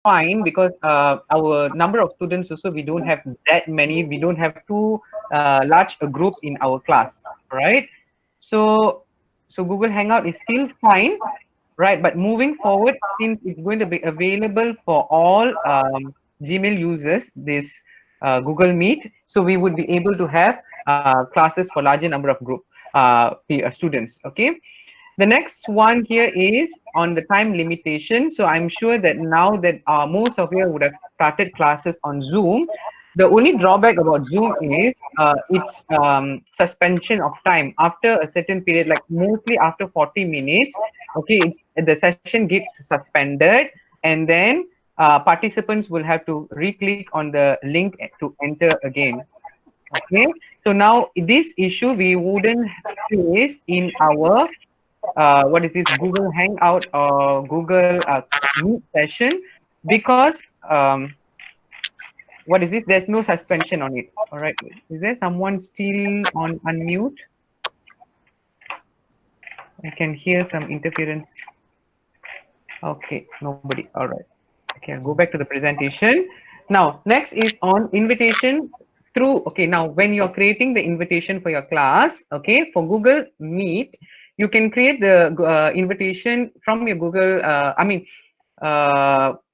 fine because our number of students also, we don't have that many. We don't have too large a group in our class, right? So Google Hangout is still fine, right? But moving forward, since it's going to be available for all Gmail users, this Google Meet, so we would be able to have classes for larger number of group students. Okay. The next one here is on the time limitation. So I'm sure that now that most of you would have started classes on Zoom, the only drawback about Zoom is its suspension of time after a certain period, like mostly after 40 minutes. Okay, the session gets suspended, and then participants will have to re-click on the link to enter again. Okay, so now this issue we wouldn't face in our what is this Google Hangout or Google Meet session, because what is this? There's no suspension on it. All right. Is there someone still on unmute? I can hear some interference. Okay, nobody. All right. Okay, I'll go back to the presentation. Now, next is on invitation through. Okay, now when you're creating the invitation for your class, okay, for Google Meet, you can create the invitation from your Google.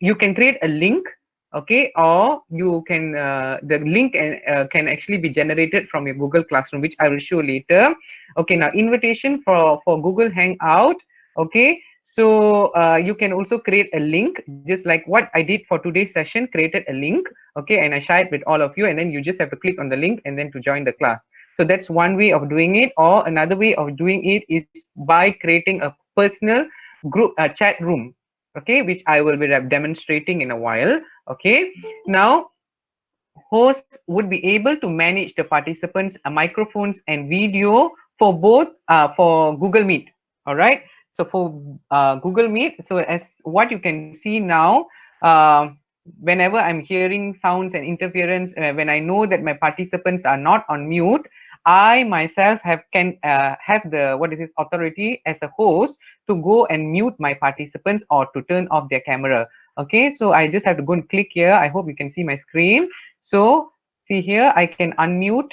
You can create a link, okay, or you can the link can actually be generated from your Google Classroom, which I will show later. Okay, now invitation for Google Hangout. Okay, so you can also create a link, just like what I did for today's session, created a link, okay, and I shared with all of you, and then you just have to click on the link and then to join the class. So that's one way of doing it, or another way of doing it is by creating a personal group chat room, okay, which I will be demonstrating in a while. Okay, now hosts would be able to manage the participants microphones and video for both for Google Meet. All right, so for Google Meet, so as what you can see now, whenever I'm hearing sounds and interference, when I know that my participants are not on mute, I myself can have the what is this authority as a host to go and mute my participants or to turn off their camera. Okay, so I just have to go and click here. I hope you can see my screen. So see here, I can unmute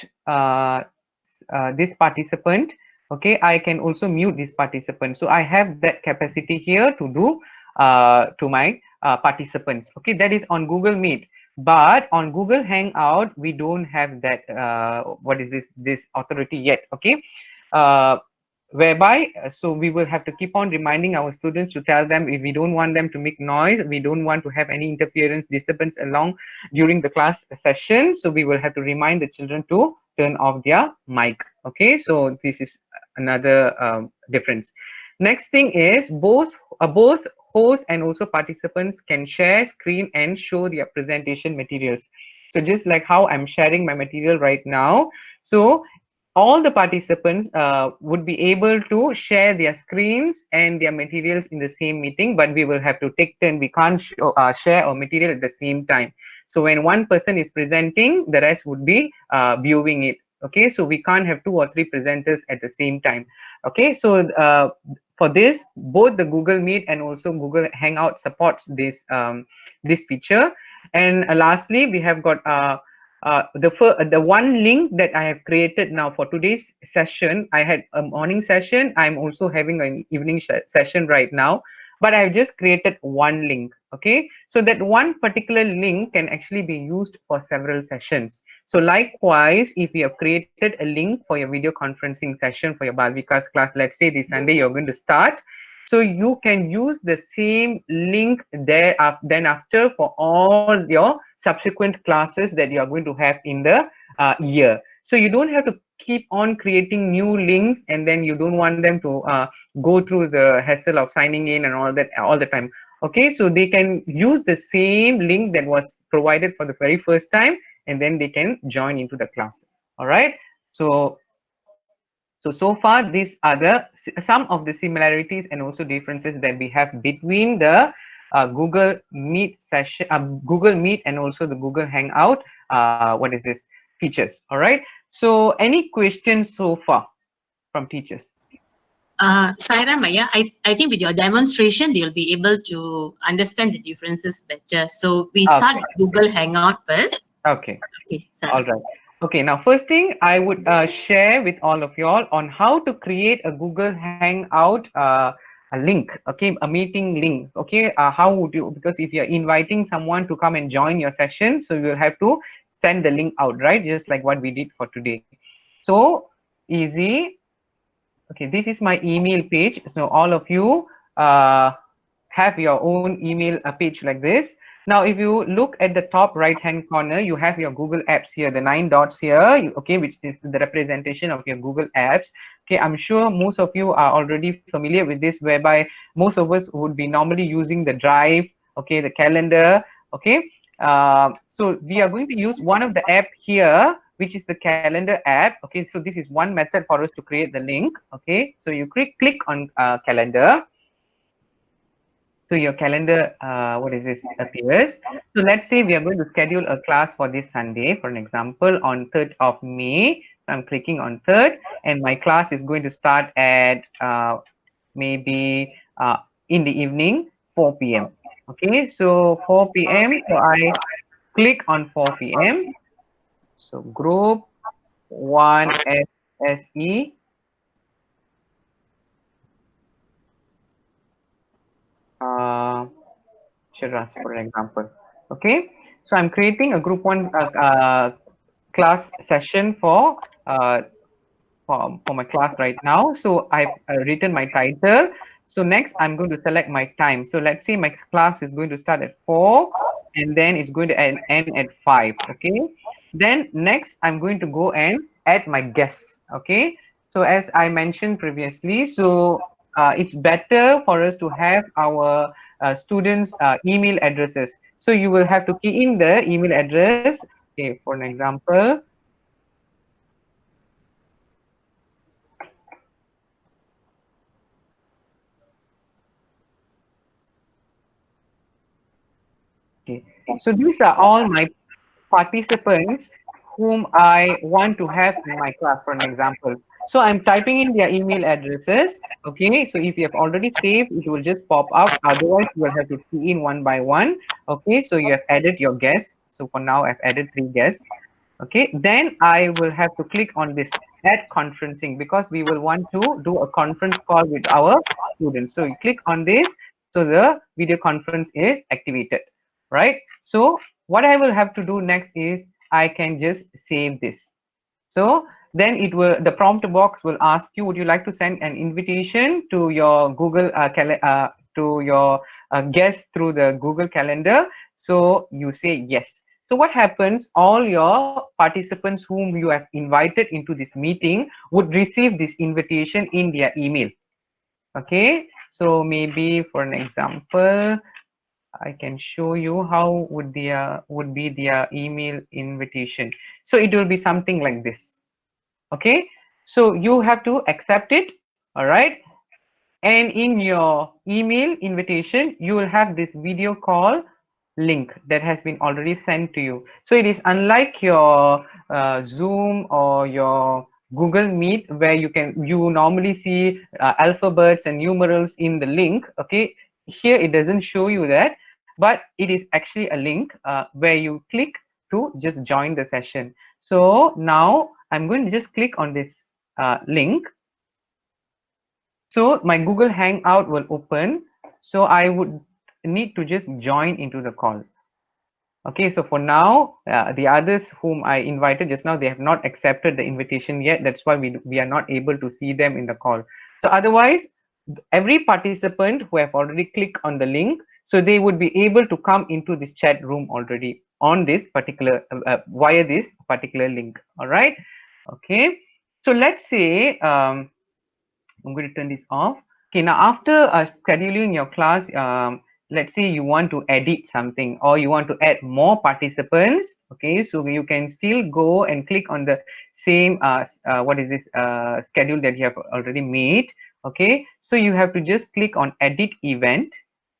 this participant. Okay, I can also mute this participant. So I have that capacity here to do to my participants. Okay, that is on Google Meet. But on Google Hangout, we don't have that what is this authority yet. Okay, uh, whereby so we will have to keep on reminding our students to tell them if we don't want them to make noise, we don't want to have any interference, disturbance along during the class session, so we will have to remind the children to turn off their mic. Okay, so this is another difference. Next thing is both hosts and also participants can share screen and show their presentation materials. So just like how I'm sharing my material right now, so all the participants would be able to share their screens and their materials in the same meeting, but we will have to take turn. We can't share our material at the same time. So when one person is presenting, the rest would be viewing it. Okay, so we can't have 2 or 3 presenters at the same time. Okay, so for this, both the Google Meet and also Google Hangout supports this feature. And lastly, we have got the one link that I have created now for today's session. I had a morning session. I'm also having an evening session right now, but I've just created one link. Okay, so that one particular link can actually be used for several sessions. So likewise, if you have created a link for your video conferencing session for your Balvika's class, let's say this Sunday you're going to start, so you can use the same link there then after for all your subsequent classes that you are going to have in the year. So you don't have to keep on creating new links, and then you don't want them to go through the hassle of signing in and all that all the time. Okay, so they can use the same link that was provided for the very first time, and then they can join into the class. All right, so so far these are the some of the similarities and also differences that we have between the Google Meet session, Google Meet, and also the Google Hangout. What is this features? All right. So any questions so far from teachers? Saira, Maya, I think with your demonstration, they'll be able to understand the differences better. So we start Okay. Google Hangout first. Okay. Okay, All Sarah. right. Okay. Now, first thing I would share with all of y'all on how to create a Google Hangout a link. Okay, a meeting link. Okay. How would you? Because if you're inviting someone to come and join your session, so you will have to send the link out, right? Just like what we did for today. So easy. Okay, this is my email page. So all of you have your own email page like this. Now, if you look at the top right hand corner, you have your Google Apps here, the 9 dots here, okay, which is the representation of your Google Apps. Okay, I'm sure most of you are already familiar with this, whereby most of us would be normally using the Drive, okay, the calendar, okay. So we are going to use one of the app here, which is the calendar app. Okay, so this is one method for us to create the link. Okay, so you click on calendar. So your calendar, what is this, appears. So let's say we are going to schedule a class for this Sunday, for an example, on 3rd of May. So I'm clicking on 3rd, and my class is going to start at maybe in the evening, 4 p.m. Okay, so 4 p.m. So I click on 4 p.m. So group 1 SSE. Uh, Shiraz, for example. Okay, so I'm creating a group 1 class session uh, for my class right now. So I've written my title. So next I'm going to select my time. So let's say my class is going to start at 4 and then it's going to end at 5. Okay, then next I'm going to go and add my guests. Okay, so as I mentioned previously, so it's better for us to have our students email addresses. So you will have to key in the email address. Okay, for an example, okay, so these are all my participants whom I want to have in my class, for an example. So I'm typing in their email addresses. Okay, so if you have already saved, it will just pop up. Otherwise, you will have to key in one by one. Okay, so you have added your guests. So for now, I've added 3 guests. Okay, then I will have to click on this add conferencing because we will want to do a conference call with our students. So you click on this, so the video conference is activated, right? So what I will have to do next is I can just save this. So then it will, the prompt box will ask you, would you like to send an invitation to your Google to your guest through the Google Calendar? So you say yes. So what happens, all your participants whom you have invited into this meeting would receive this invitation in their email. Okay, so maybe for an example, I can show you how would be their email invitation. So it will be something like this. Okay, so you have to accept it. All right, and in your email invitation you will have this video call link that has been already sent to you. So it is unlike your Zoom or your Google Meet, where you normally see alphabets and numerals in the link. Okay, here it doesn't show you that, but it is actually a link where you click to just join the session. So now I'm going to just click on this link. So my Google Hangout will open. So I would need to just join into the call. Okay, so for now, the others whom I invited just now, they have not accepted the invitation yet. That's why we are not able to see them in the call. So otherwise, every participant who have already clicked on the link, so they would be able to come into this chat room already on this particular via this particular link. All right. Okay. So let's say I'm going to turn this off. Okay, now after scheduling your class, let's say you want to edit something or you want to add more participants. Okay, so you can still go and click on the same what is this schedule that you have already made. Okay, so you have to just click on edit event.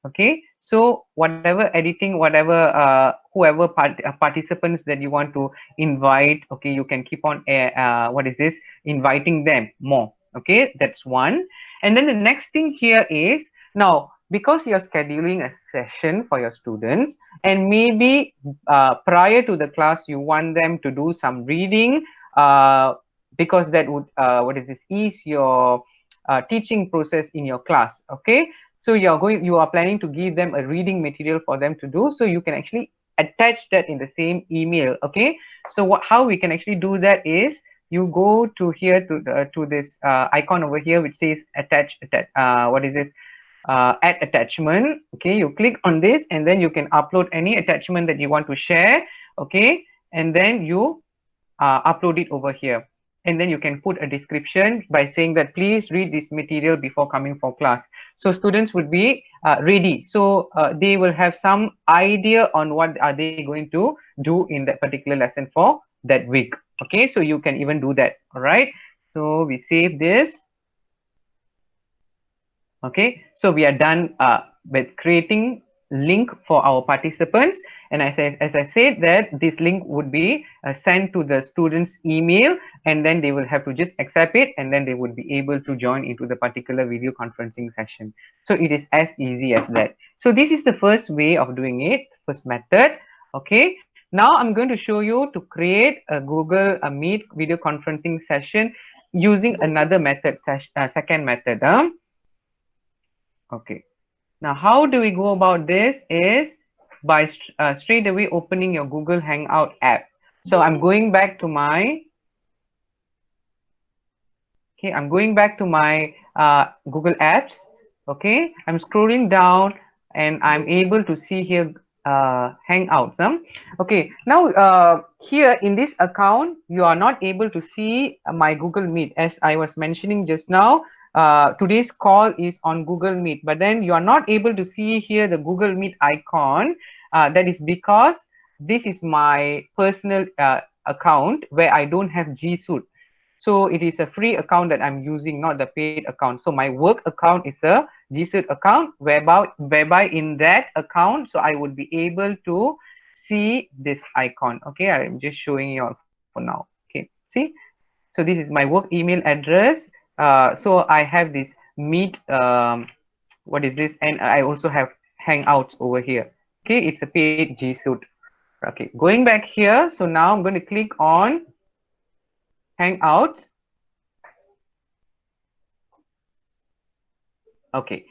Okay, so whatever editing, whatever whoever participants that you want to invite, okay, you can keep on what is this, inviting them more. Okay, that's one. And then the next thing here is, now because you're scheduling a session for your students, and maybe prior to the class you want them to do some reading, because that would ease your teaching process in your class. Okay, so you are planning to give them a reading material for them to do, so you can actually attach that in the same email. Okay, so how we can actually do that is, you go to here to this icon over here which says add attachment. Okay, you click on this and then you can upload any attachment that you want to share. Okay, and then you upload it over here, and then you can put a description by saying that please read this material before coming for class. So students would be ready, so they will have some idea on what are they going to do in that particular lesson for that week. Okay, so you can even do that. All right, so we save this. Okay, so we are done with creating link for our participants, and as I said that this link would be sent to the students email, and then they will have to just accept it, and then they would be able to join into the particular video conferencing session. So it is as easy as that. So this is the first way of doing it, first method. Okay, now I'm going to show you to create a Google Meet video conferencing session using another method, second method. Okay, now how do we go about this is by straight away opening your Google Hangout app. So I'm going back to my Google Apps. Okay, I'm scrolling down and I'm able to see here Hangouts. Okay, now here in this account you are not able to see my Google Meet, as I was mentioning just now. Today's call is on Google Meet, but then you are not able to see here the Google Meet icon. That is because this is my personal account where I don't have G Suite. So it is a free account that I'm using, not the paid account. So my work account is a G Suite account, whereby in that account, so I would be able to see this icon. Okay, I'm just showing you all for now. Okay, see, so this is my work email address. So I have this Meet, what is this? And I also have Hangouts over here. Okay, it's a paid G Suite. Okay, going back here. So now I'm going to click on Hangouts. Okay,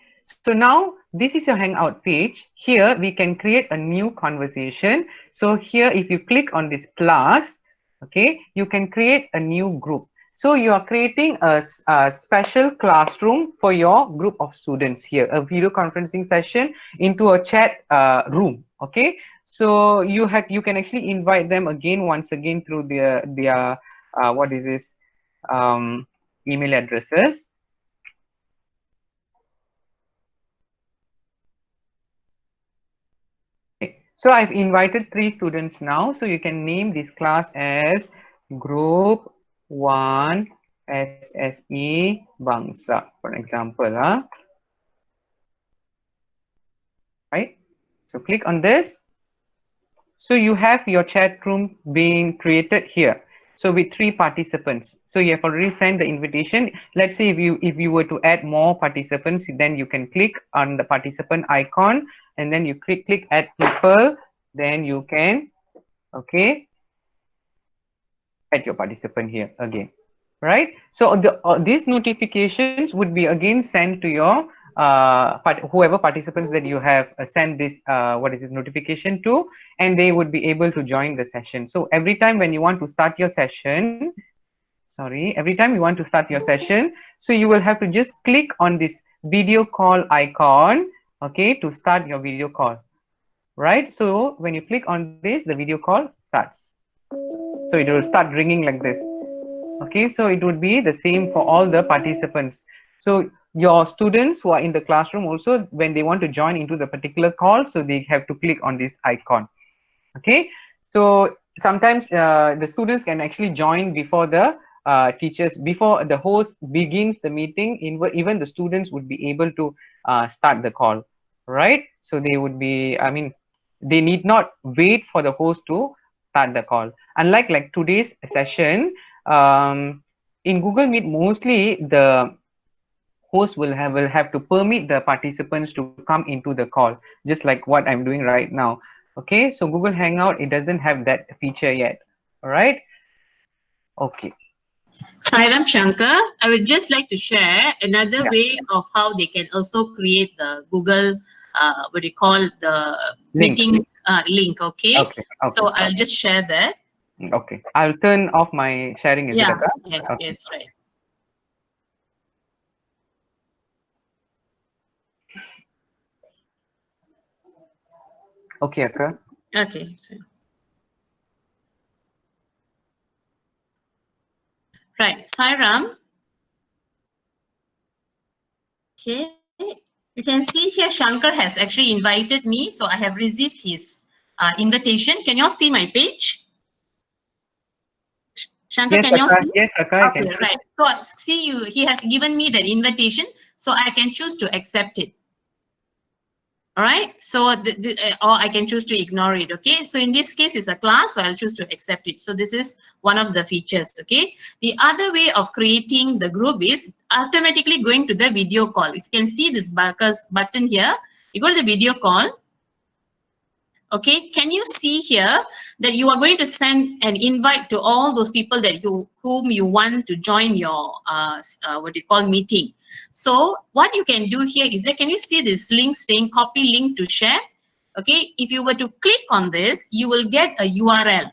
so now this is your Hangout page. Here we can create a new conversation. So here, if you click on this plus, okay, you can create a new group. So you are creating a special classroom for your group of students here, a video conferencing session into a chat room. Okay, so you can actually invite them once again through their email addresses. So I've invited 3 students now. So you can name this class as Group 1 SSE Bangsa, for example. Right? So click on this. So you have your chat room being created here. So with 3 participants. So you have already sent the invitation. Let's say if you were to add more participants, then you can click on the participant icon, and then you click add people. Then you can, okay, add your participant here again. Right? So these notifications would be again sent to your whoever participants that you have sent this notification to, and they would be able to join the session. So every time when you want to start your session, so you will have to just click on this video call icon, okay, to start your video call. Right? So when you click on this, the video call starts. So it will start ringing like this. Okay, so it would be the same for all the participants. So your students who are in the classroom also, when they want to join into the particular call, so they have to click on this icon. Okay, so sometimes the students can actually join before the teachers, before the host begins the meeting. Even the students would be able to start the call, right? So they would be, I mean, they need not wait for the host to start the call. Unlike like today's session, in Google Meet, mostly the host will have to permit the participants to come into the call, just like what I'm doing right now. Okay, so Google Hangout, it doesn't have that feature yet. All right. Okay. Sairam, Shankar, I would just like to share another Yeah. way of how they can also create the Google, what do you call, the Link. meeting link, okay? Okay. Okay. So I'll just share that. Okay. I'll turn off my sharing. Is it Yeah, okay? yes, Okay. yes, right. Okay, Akka. Okay, so, right. Sairam, okay. You can see here Shankar has actually invited me, so I have received his invitation. Can you all see my page? Shankar, Yes, can you all Akka. see? Yes, Akka, I can Okay, see. right. So see you, he has given me that invitation, so I can choose to accept it. All right. So or I can choose to ignore it. Okay. So in this case, it's a class, so I'll choose to accept it. So this is one of the features. Okay. The other way of creating the group is automatically going to the video call. If you can see this button here, you go to the video call. Okay, can you see here that you are going to send an invite to all those people that whom you want to join your what do you call meeting? So what you can do here is that, can you see this link saying copy link to share? Okay, if you were to click on this, you will get a URL,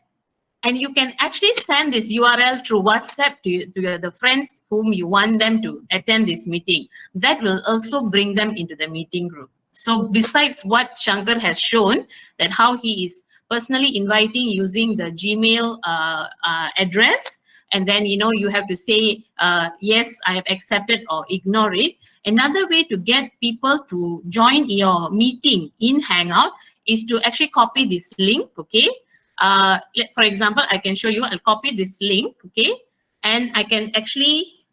and you can actually send this URL through WhatsApp to the friends whom you want them to attend this meeting. That will also bring them into the meeting group. So besides what Shankar has shown, that how he is personally inviting using the Gmail address, and then you have to say yes, I have accepted, or ignore it. Another way to get people to join your meeting in Hangout is to actually copy this link. Okay, for example, I can show you. I'll copy this link. Okay, and I can actually,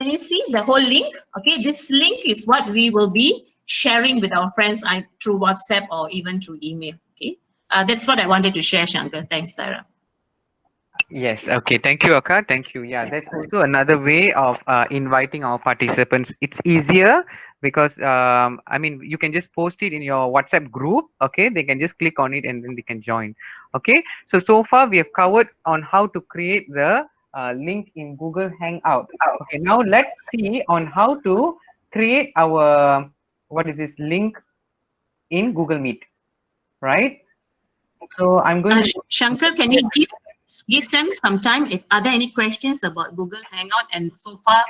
can you see the whole link? Okay, this link is what we will be sharing with our friends through WhatsApp or even through email. Okay, that's what I wanted to share, Shankar. Thanks, Sarah. Yes. Okay. Thank you, Akka. Thank you. Yeah, that's also another way of inviting our participants. It's easier because I mean, you can just post it in your WhatsApp group. Okay, they can just click on it and then they can join. Okay. So far we have covered on how to create the link in Google Hangout. Okay. Now let's see on how to create our what is this link in Google Meet. Right. So I'm going to. Shankar, can you give them some time? If are there any questions about Google Hangout and so far,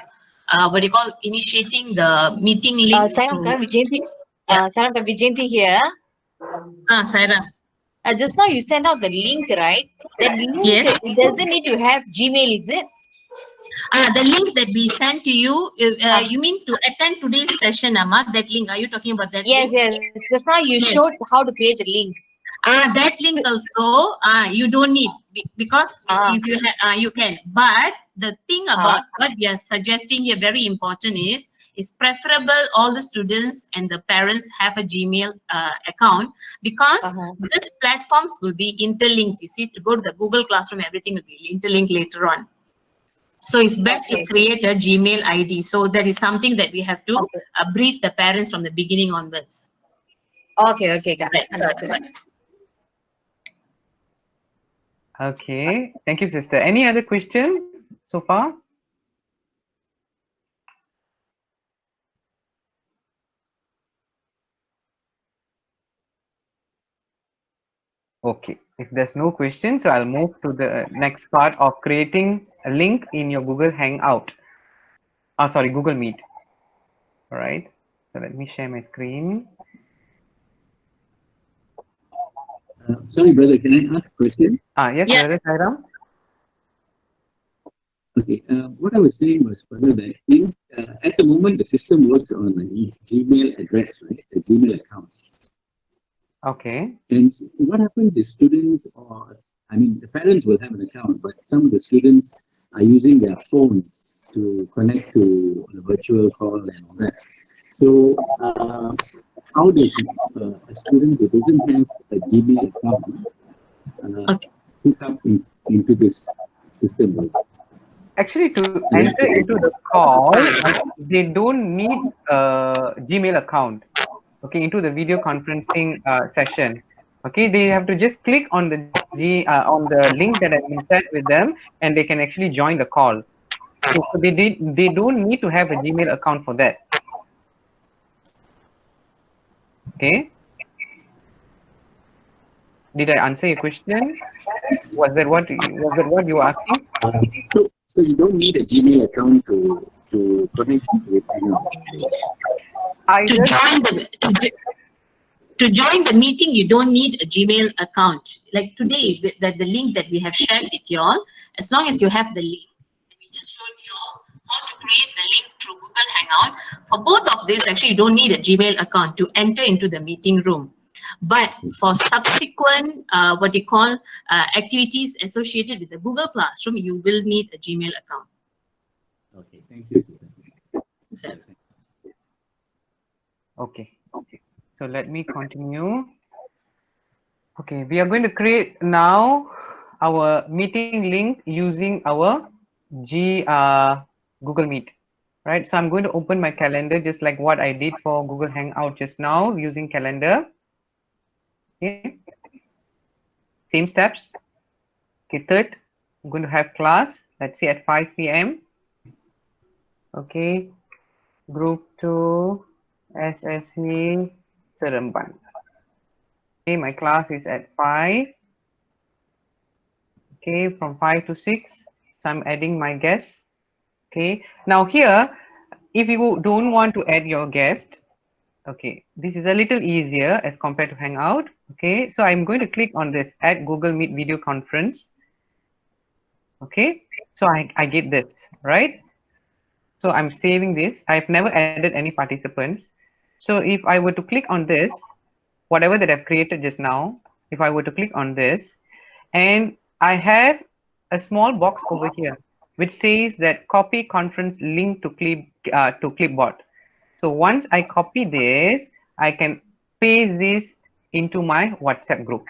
what do you call initiating the meeting link? Saranka Vijayanti, Yeah. Saranka Vijayanti here. Sarah. Just now you sent out the link, right? That link, Yes. it doesn't need to have Gmail, is it? The link that we sent to you, you mean to attend today's session, Amma? That link, are you talking about that Yes, link? yes. Just now you Yes. showed how to create the link. That link also, you don't need, because if you you can. But the thing about what we are suggesting here, very important, is preferable all the students and the parents have a Gmail account, because these platforms will be interlinked. You see, to go to the Google Classroom, everything will be interlinked later on. So it's best to create a Gmail ID. So that is something that we have to brief the parents from the beginning onwards. Okay, got it. Understood. Okay. Thank you, sister. Any other question so far? Okay, if there's no question, so I'll move to the next part of creating a link in your Google Hangout. Oh, sorry, Google Meet. All right, so let me share my screen. Sorry, brother, can I ask a question? Yes, brother Sairam. Okay, what I was saying was, brother, that at the moment the system works on a Gmail address, right? A Gmail account. Okay. And what happens if students, or I mean, the parents will have an account, but some of the students are using their phones to connect to the virtual call and all that. So, how does a student who doesn't have a Gmail account hook up into this system? Actually, to enter into the call, they don't need a Gmail account. Okay, into the video conferencing session. Okay, they have to just click on the on the link that has been sent with them, and they can actually join the call. So they don't need to have a Gmail account for that. Okay. Did I answer your question? Was that what you were asking? So you don't need a Gmail account to connect with Hangout. I To just join to join the meeting, you don't need a Gmail account. Like today, the link that we have shared with you all, as long as you have the link, and we just showed you all how to create the link through Google Hangout. For both of this, actually, you don't need a Gmail account to enter into the meeting room. But for subsequent, what you call activities associated with the Google Classroom, you will need a Gmail account. Okay, thank you. So, okay. So let me continue. Okay, we are going to create now our meeting link using our Google Meet, right? So I'm going to open my calendar just like what I did for Google Hangout just now using calendar. Okay, same steps. Okay, third, I'm going to have class, let's say at 5 p.m. Okay, group 2 SSE Seremban. Okay, my class is at 5. Okay, from 5 to 6. So I'm adding my guests. Okay, now here, if you don't want to add your guest, okay, this is a little easier as compared to Hangout. Okay, so I'm going to click on this add Google Meet video conference. Okay, so I get this, right? So I'm saving this. I've never added any participants. So if I were to click on this, whatever that I've created just now, if I were to click on this, and I have a small box over here which says that copy conference link to clipboard. So once I copy this, I can paste this into my WhatsApp group.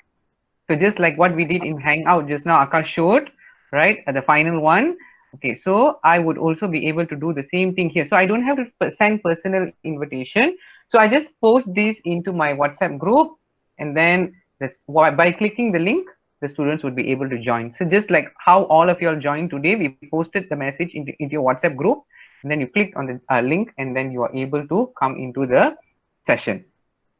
So just like what we did in Hangout just now, Akash showed, right, at the final one. Okay, so I would also be able to do the same thing here. So I don't have to send personal invitation. So I just post this into my WhatsApp group, and then this, by clicking the link, the students would be able to join. So just like how all of you all joined today, we posted the message into your WhatsApp group, and then you clicked on the link, and then you are able to come into the session.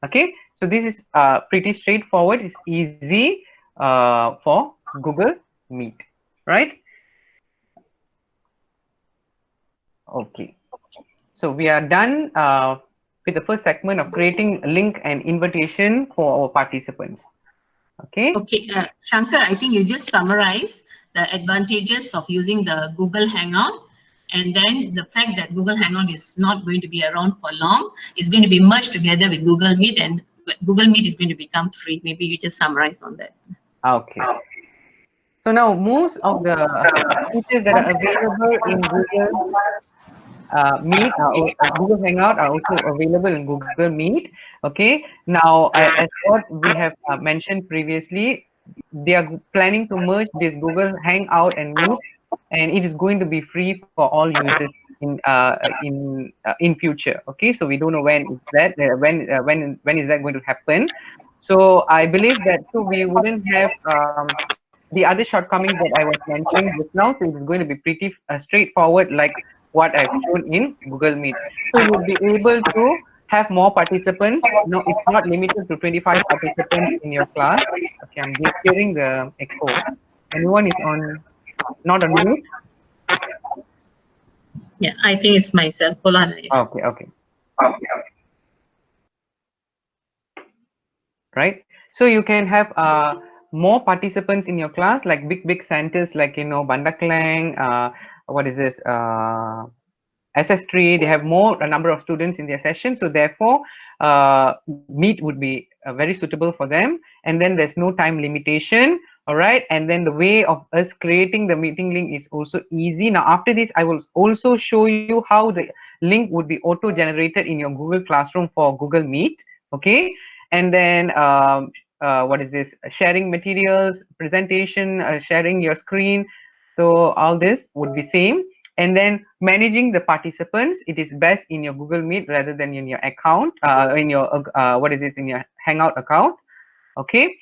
Okay, so this is pretty straightforward. It's easy for Google Meet, right? Okay, so we are done with the first segment of creating a link and invitation for our participants. Okay. okay, Shankar, I think you just summarized the advantages of using the Google Hangout, and then the fact that Google Hangout is not going to be around for long, is going to be merged together with Google Meet, and Google Meet is going to become free. Maybe you just summarize on that. Okay. So now most of the features that are available in Google Meet, Google Hangout are also available in Google Meet. Okay. Now, as what we have mentioned previously, they are planning to merge this Google Hangout and Meet, and it is going to be free for all users in future. Okay, so we don't know when is that when is that going to happen. So I believe that so we wouldn't have the other shortcomings that I was mentioning just now. So it is going to be pretty straightforward, like what I've shown in Google Meet. So you'll be able to have more participants. No, it's not limited to 25 participants in your class. Okay, I'm just hearing the echo. Anyone is not on mute? Yeah, I think it's myself. Hold on. Okay. Right. So you can have more participants in your class, like big centers like Bandar Klang, what is this, SS3. They have more a number of students in their session, so therefore Meet would be very suitable for them. And then there's no time limitation. All right, and then the way of us creating the meeting link is also easy. Now after this, I will also show you how the link would be auto generated in your Google Classroom for Google Meet. Okay, and then what is this, sharing materials, presentation, sharing your screen. So all this would be same. And then managing the participants, it is best in your Google Meet rather than in your account, in your what is this, in your Hangout account. Okay,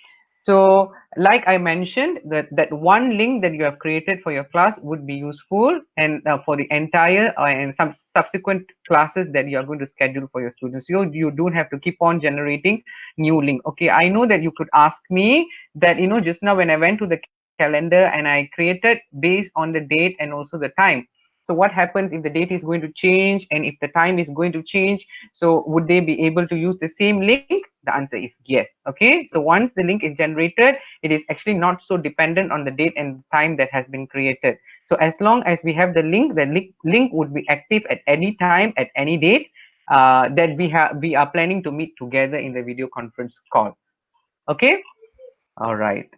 so like I mentioned, that one link that you have created for your class would be useful, and for the entire and some subsequent classes that you are going to schedule for your students. You don't have to keep on generating new link. Okay, I know that you could ask me that, just now when I went to the calendar and I created based on the date and also the time. So what happens if the date is going to change and if the time is going to change? So would they be able to use the same link? The answer is yes. Okay, so once the link is generated, it is actually not so dependent on the date and time that has been created. So as long as we have the link would be active at any time, at any date that we are planning to meet together in the video conference call. Okay, all right.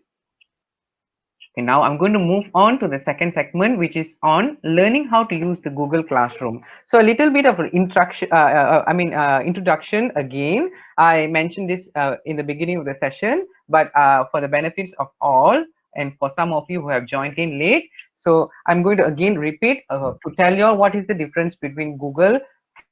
Okay, now I'm going to move on to the second segment, which is on learning how to use the Google Classroom. So a little bit of an introduction again. I mentioned this in the beginning of the session, but for the benefits of all and for some of you who have joined in late, so I'm going to again repeat to tell you all what is the difference between Google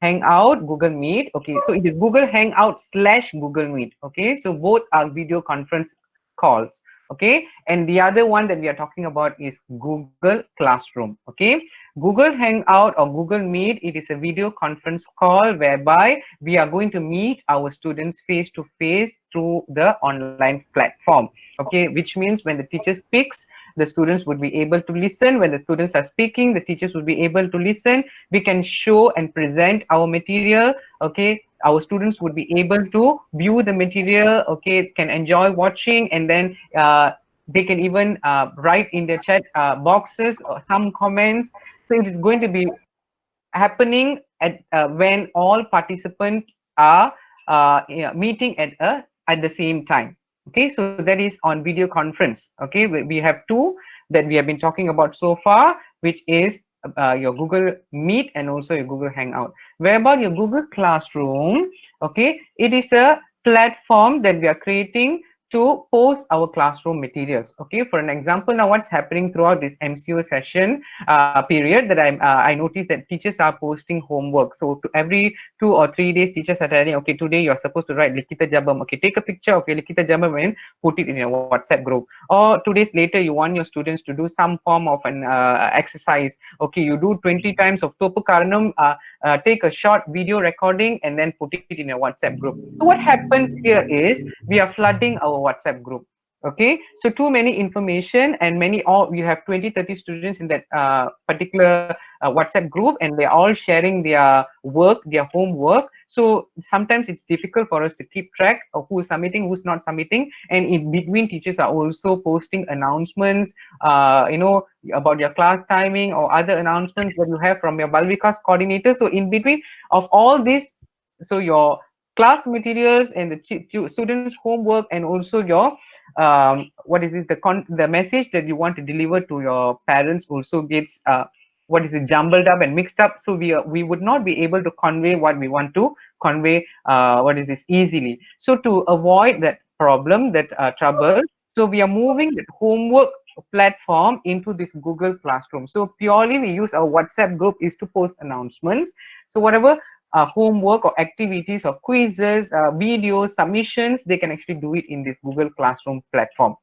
Hangout, Google Meet. Okay, so it is Google Hangout / Google Meet. Okay, so both are video conference calls. Okay, and the other one that we are talking about is Google Classroom. Okay, Google Hangout or Google Meet, it is a video conference call whereby we are going to meet our students face to face through the online platform. Okay, which means when the teacher speaks, the students would be able to listen. When the students are speaking, the teachers would be able to listen. We can show and present our material. Okay, our students would be able to view the material, okay, can enjoy watching, and then they can even write in the chat boxes or some comments. So it is going to be happening at when all participants are meeting at the same time. Okay, so that is on video conference. Okay, we have two that we have been talking about so far, which is your Google Meet and also your Google Hangout. Where about your Google Classroom? Okay, it is a platform that we are creating to post our classroom materials. Okay, for an example, now what's happening throughout this MCO session period, that I noticed that teachers are posting homework. So to every 2 or 3 days, teachers are telling, okay, today you're supposed to write Likita Jabam. Okay, take a picture of your Likita Jabam and put it in your WhatsApp group. Or 2 days later, you want your students to do some form of an exercise. Okay, you do 20 times of Topu Karanam, take a short video recording and then put it in your WhatsApp group. So what happens here is we are flooding our WhatsApp group. Okay, so too many information, and you have 20-30 students in that particular WhatsApp group, and they're all sharing their work, their homework. So sometimes it's difficult for us to keep track of who is submitting, who's not submitting, and in between, teachers are also posting announcements about your class timing or other announcements that you have from your Balvikas coordinator. So in between of all this, so your class materials and the students homework, and also your what is it, the message that you want to deliver to your parents also gets jumbled up and mixed up. So we would not be able to convey what we want to convey easily. So to avoid that problem, that trouble, so we are moving the homework platform into this Google Classroom. So purely we use our WhatsApp group is to post announcements. So whatever homework or activities or quizzes, videos, submissions, they can actually do it in this Google Classroom platform.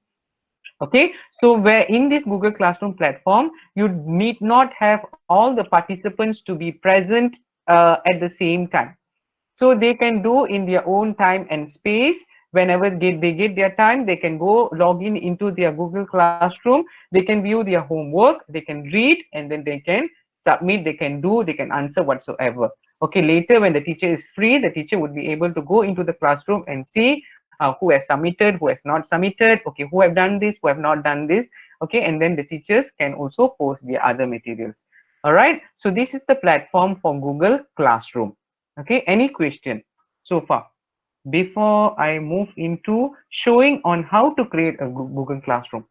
Okay, so where in this Google Classroom platform, you need not have all the participants to be present at the same time. So they can do in their own time and space. Whenever they get their time, they can go log in into their Google Classroom. They can view their homework, they can read, and then they can submit, they can answer whatsoever. Okay, later when the teacher is free, the teacher would be able to go into the classroom and see who has submitted, who has not submitted, okay, who have done this, who have not done this, okay, and then the teachers can also post the other materials. All right, so this is the platform for Google Classroom. Okay, any question so far before I move into showing on how to create a Google Classroom?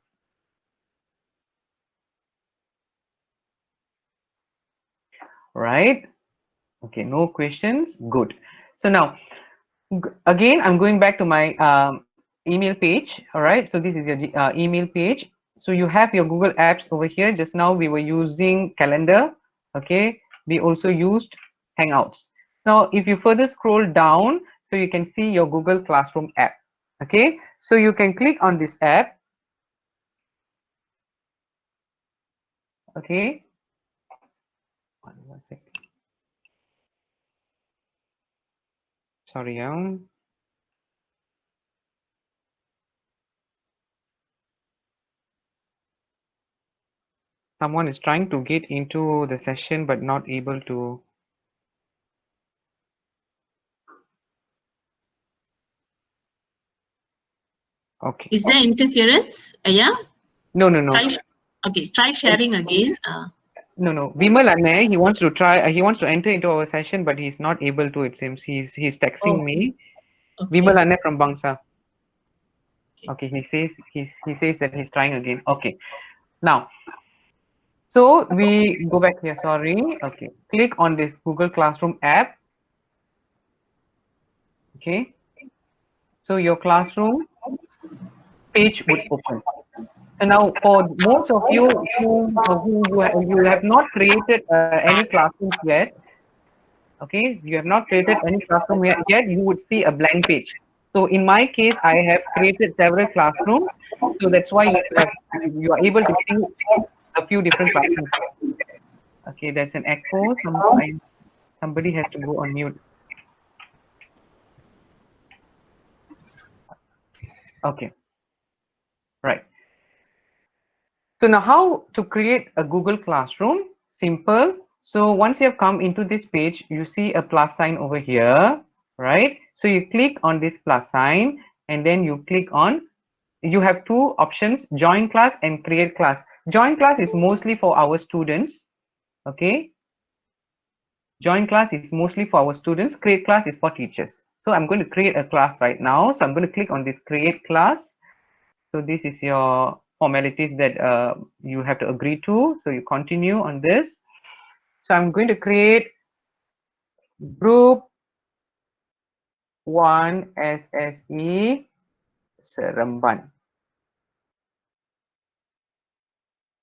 Right, okay, no questions, good. So now again, I'm going back to my email page. All right, so this is your email page. So you have your Google Apps over here. Just now we were using Calendar. Okay, we also used Hangouts. Now, if you further scroll down, so you can see your Google Classroom app. Okay, so you can click on this app. Okay, one second. Sorry, someone is trying to get into the session but not able to. Okay. Is there interference? Yeah. No, no, no. Okay, try sharing again. No. Vimal Anne, he wants to try. He wants to enter into our session, but he's not able to. It seems he's texting Oh, me. okay. Vimal Anne from Bangsa. Okay, he says that he's trying again. Okay, now, so we go back here. Sorry. Okay, click on this Google Classroom app. Okay, so your classroom page would open. So now, for most of you you have not created any classrooms yet. Okay, you have not created any classroom yet, you would see a blank page. So in my case, I have created several classrooms, so that's why you are able to see a few different classrooms. Okay, there's an echo. Somebody has to go on mute. Okay, right. So now, how to create a Google Classroom? Simple. So once you have come into this page, you see a plus sign over here, right? So you click on this plus sign, and then you click on, you have two options, join class and create class. Join class is mostly for our students. Okay, join class is mostly for our students. Create class is for teachers. So I'm going to create a class right now. So I'm going to click on this create class. So this is your formalities that you have to agree to. So you continue on this. So I'm going to create group 1 SSE Seremban.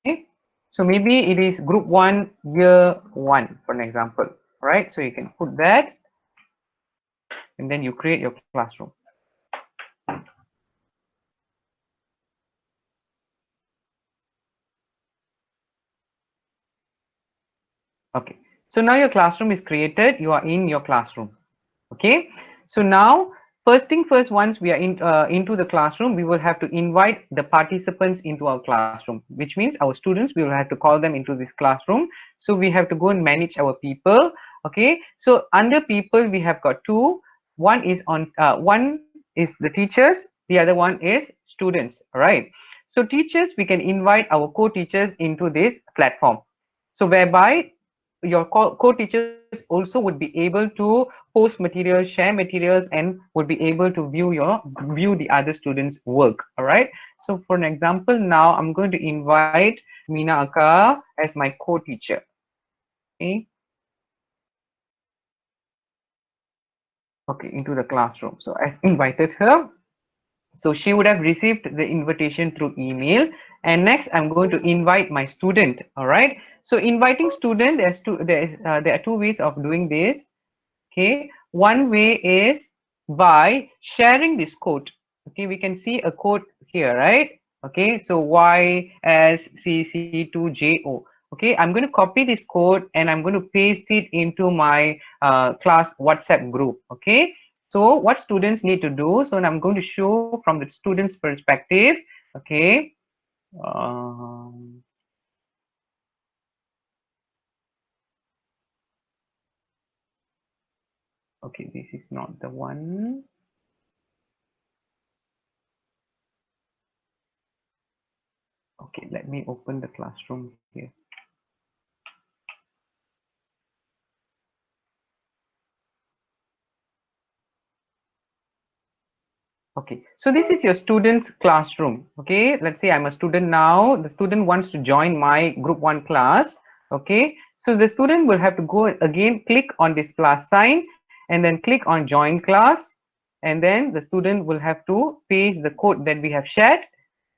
Okay, so maybe it is group 1 year 1 for an example, right? So you can put that, and then you create your classroom. Okay, so now your classroom is created. You are in your classroom. Okay, so now first thing first, once we are into the classroom, we will have to invite the participants into our classroom, which means our students, we will have to call them into this classroom. So we have to go and manage our people. Okay, so under people we have got two. One is one is the teachers, the other one is students. All right, so teachers, we can invite our co-teachers into this platform, so whereby your co-teachers also would be able to post materials, share materials, and would be able to view the other students work. All right, so for an example, now I'm going to invite Mina Aka as my co-teacher. Okay, into the classroom. So I've invited her. So she would have received the invitation through email. And next, I'm going to invite my student. All right. So inviting student, there are two ways of doing this. Okay. One way is by sharing this code. Okay, we can see a code here, right? Okay, so YSCC2JO. Okay, I'm going to copy this code and I'm going to paste it into my class WhatsApp group. Okay, so what students need to do, so I'm going to show from the students perspective. Okay, okay, this is not the one. Okay, let me open the classroom here. Okay, so this is your student's classroom. Okay, let's say I'm a student now. The student wants to join my group 1 class. Okay, so the student will have to go again, click on this plus sign, and then click on join class. And then the student will have to paste the code that we have shared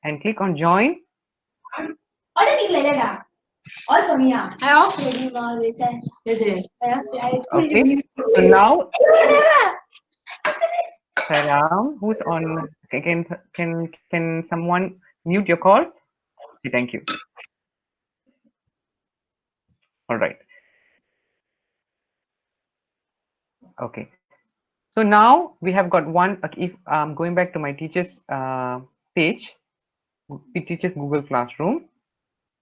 and click on join. Okay. So now, Saram, who's on? Can someone mute your call? Okay, thank you. All right. Okay. So now we have got one. If I'm going back to my teacher's page, teacher's Google Classroom,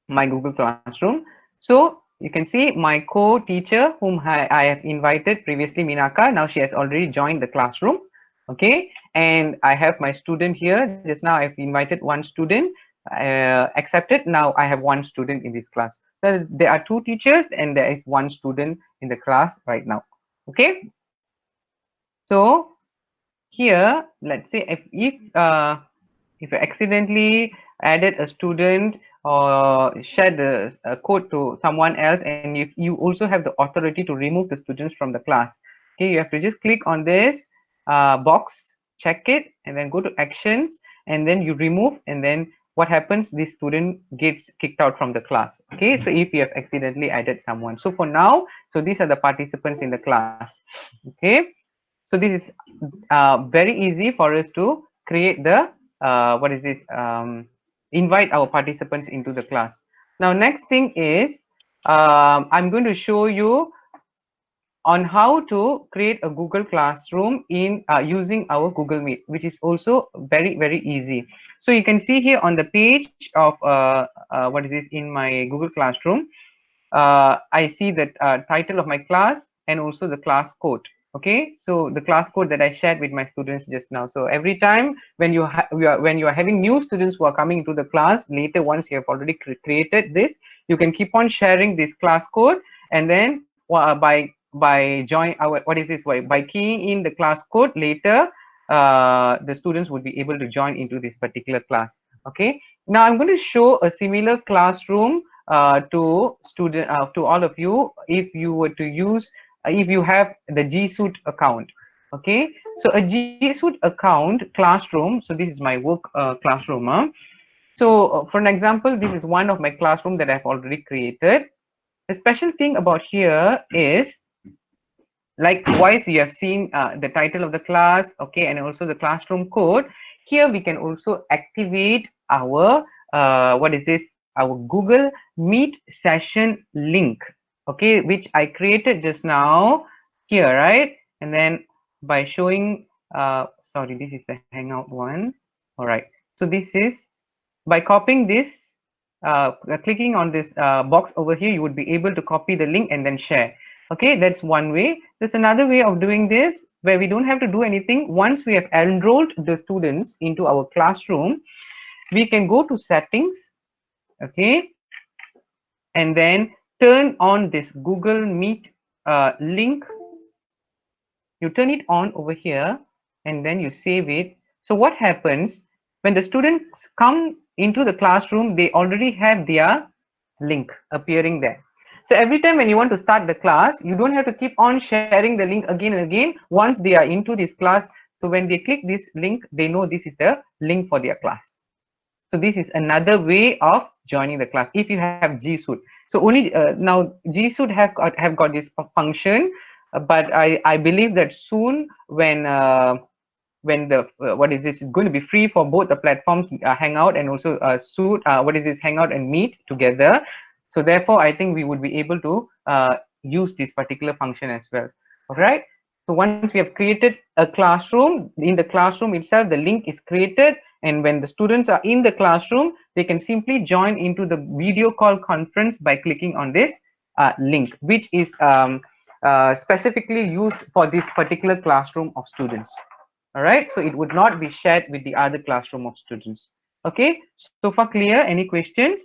my Google Classroom. So you can see my co-teacher whom I have invited previously, Minaka. Now she has already joined the classroom. Okay, and I have my student here. Just now I've invited one student, accepted. Now I have one student in this class. So there are two teachers and there is one student in the class right now. Okay, so here let's say if you accidentally added a student or shared the code to someone else, and if you also have the authority to remove the students from the class, okay, you have to just click on this box, check it, and then go to actions, and then you remove, and then what happens, this student gets kicked out from the class. Okay, so if you have accidentally added someone, so for now, so these are the participants in the class. Okay, so this is very easy for us to create the what is this, invite our participants into the class. Now next thing is I'm going to show you on how to create a Google Classroom in using our Google Meet, which is also very easy. So you can see here on the page of what is this, in my Google Classroom, I see that title of my class and also the class code. Okay, so the class code that I shared with my students just now. So every time when you are having new students who are coming into the class later, once you have already created this, you can keep on sharing this class code, and then by join our what is this, by keying in the class code later, the students would be able to join into this particular class. Okay, now I'm going to show a similar classroom to all of you if you were to use if you have the G Suite account. Okay, so a G Suite account classroom, so this is my work classroom. So for an example, this is one of my classroom that I've already created. The special thing about here is, likewise, you have seen the title of the class, okay, and also the classroom code. Here we can also activate our what is this, our Google Meet session link, okay, which I created just now here, right? And then by showing sorry, this is the Hangout one. All right, so this is by copying this, clicking on this box over here, you would be able to copy the link and then share. Okay, that's one way. There's another way of doing this where we don't have to do anything. Once we have enrolled the students into our classroom, we can go to settings, okay, and then turn on this Google Meet link. You turn it on over here and then you save it. So what happens when the students come into the classroom, they already have their link appearing there. So every time when you want to start the class, you don't have to keep on sharing the link again and again once they are into this class. So when they click this link, they know this is the link for their class. So this is another way of joining the class if you have G Suite. So only now G Suite have got this function, but I believe that soon when the what is this, is going to be free for both the platforms, Hangout and also Suite, what is this, Hangout and Meet together. So therefore, I think we would be able to use this particular function as well. All right. So once we have created a classroom, in the classroom itself, the link is created. And when the students are in the classroom, they can simply join into the video call conference by clicking on this link, which is specifically used for this particular classroom of students. All right. So it would not be shared with the other classroom of students. Okay. So far clear? Any questions?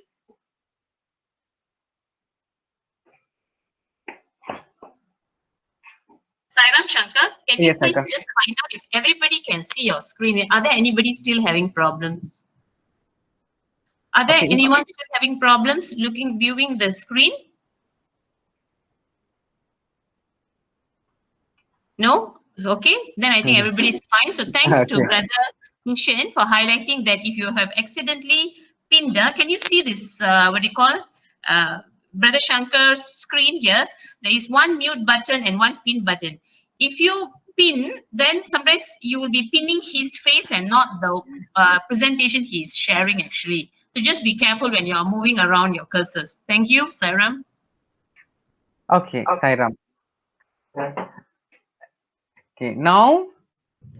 Sairam Shankar, can you Yes, please Akka. just find out if everybody can see your screen? Are there anybody still having problems? Are there Okay. anyone still having problems viewing the screen? No? Okay, then I think everybody is fine. So thanks to Okay. Brother Hussein for highlighting that if you have accidentally pinned. Can you see this, what do you call, Brother Shankar's screen here? There is one mute button and one pin button. If you pin, then sometimes you will be pinning his face and not the presentation he is sharing actually. So just be careful when you are moving around your cursors. Thank you, Sairam. Okay, Sairam. Okay, now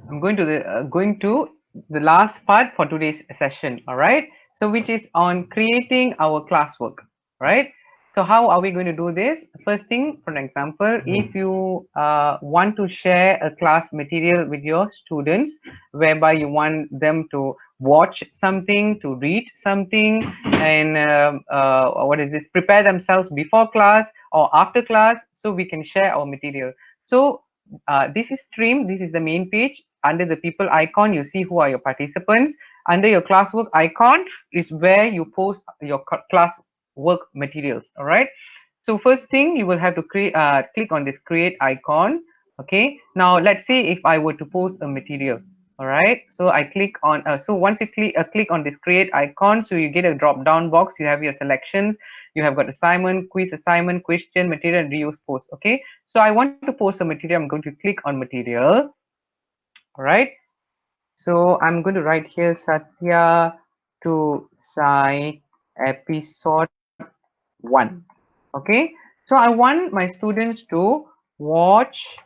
I'm going to the last part for today's session. All right, so which is on creating our classwork. Right. So how are we going to do this? First thing, for an example, if you want to share a class material with your students, whereby you want them to watch something, to read something, and what is this? Prepare themselves before class or after class, so we can share our material. So this is stream. This is the main page. Under the people icon, you see who are your participants. Under your classwork icon is where you post your class work materials. All right, so first thing, you will have to create click on this create icon. Okay, now let's say if I were to post a material. All right, so I click on so once you click on this create icon, so you get a drop down box. You have your selections. You have got assignment, quiz assignment, question, material, and reuse post. Okay, so I want to post a material. I'm going to click on material. All right, so I'm going to write here Satya to Sai episode 1. Okay, so I want my students to watch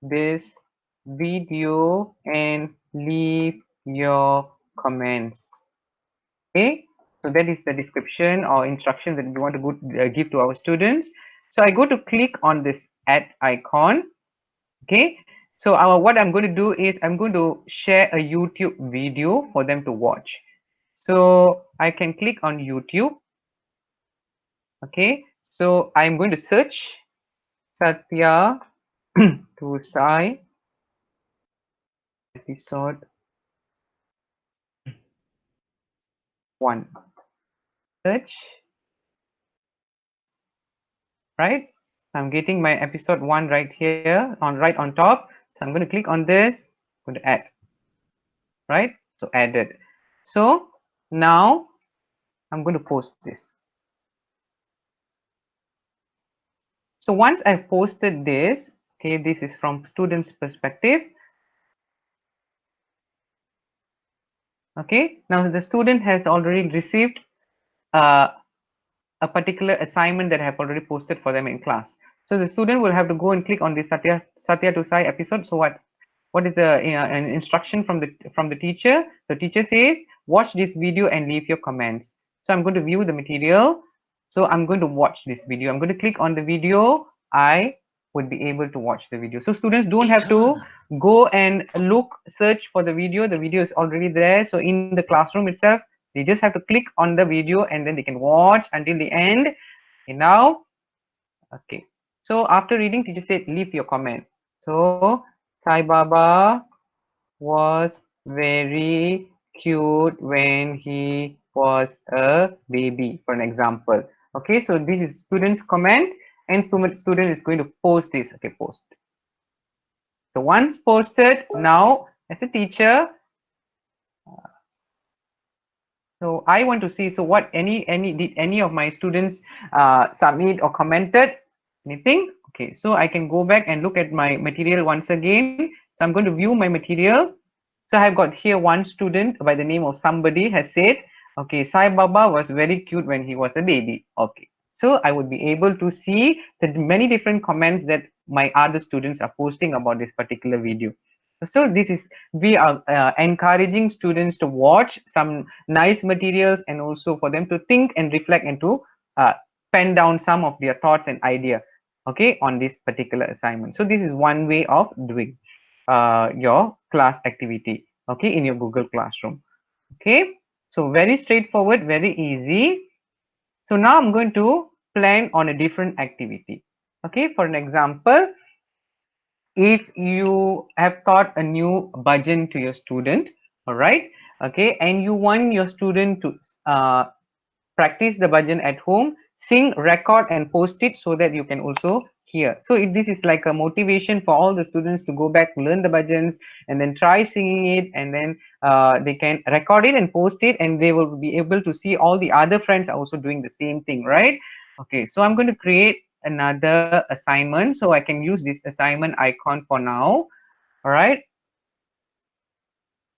this video and leave your comments. Okay, so that is the description or instruction that we want to give to our students. So I go to click on this add icon. Okay, so what I'm going to do is I'm going to share a YouTube video for them to watch. So I can click on YouTube. Okay, so I'm going to search Satya to Sai episode 1. Search. Right, I'm getting my episode 1 right here right on top. So I'm going to click on this. I'm going to add. Right, so added. So now I'm going to post this. So once I've posted this, okay, this is from students' perspective. Okay, now the student has already received a particular assignment that I have already posted for them in class. So the student will have to go and click on this Satya to Sai episode. So what is the an instruction from the teacher? The teacher says, watch this video and leave your comments. So I'm going to view the material. So I'm going to watch this video. I'm going to click on the video. I would be able to watch the video. So students don't have to go and search for the video. The video is already there. So in the classroom itself, they just have to click on the video and then they can watch until the end. And now, okay. So after reading, teacher said, leave your comment. So Sai Baba was very cute when he was a baby, for an example. Okay, so this is student's comment, and student is going to post this. Okay, post. So once posted, now as a teacher, so I want to see, so what did any of my students submit or commented anything? Okay, so I can go back and look at my material once again. So I'm going to view my material. So I've got here one student by the name of somebody has said, okay, Sai Baba was very cute when he was a baby. Okay, so I would be able to see the many different comments that my other students are posting about this particular video. So this is, we are encouraging students to watch some nice materials and also for them to think and reflect and to pen down some of their thoughts and idea, okay, on this particular assignment. So this is one way of doing your class activity, okay, in your Google Classroom. Okay, so very straightforward, very easy. So now I'm going to plan on a different activity. Okay, for an example, if you have taught a new bhajan to your student, all right, okay, and you want your student to practice the bhajan at home, sing, record and post it so that you can also here. So this is like a motivation for all the students to go back, learn the bhajans, and then try singing it, and then they can record it and post it, and they will be able to see all the other friends are also doing the same thing, right? Okay, so I'm going to create another assignment, so I can use this assignment icon for now. All right,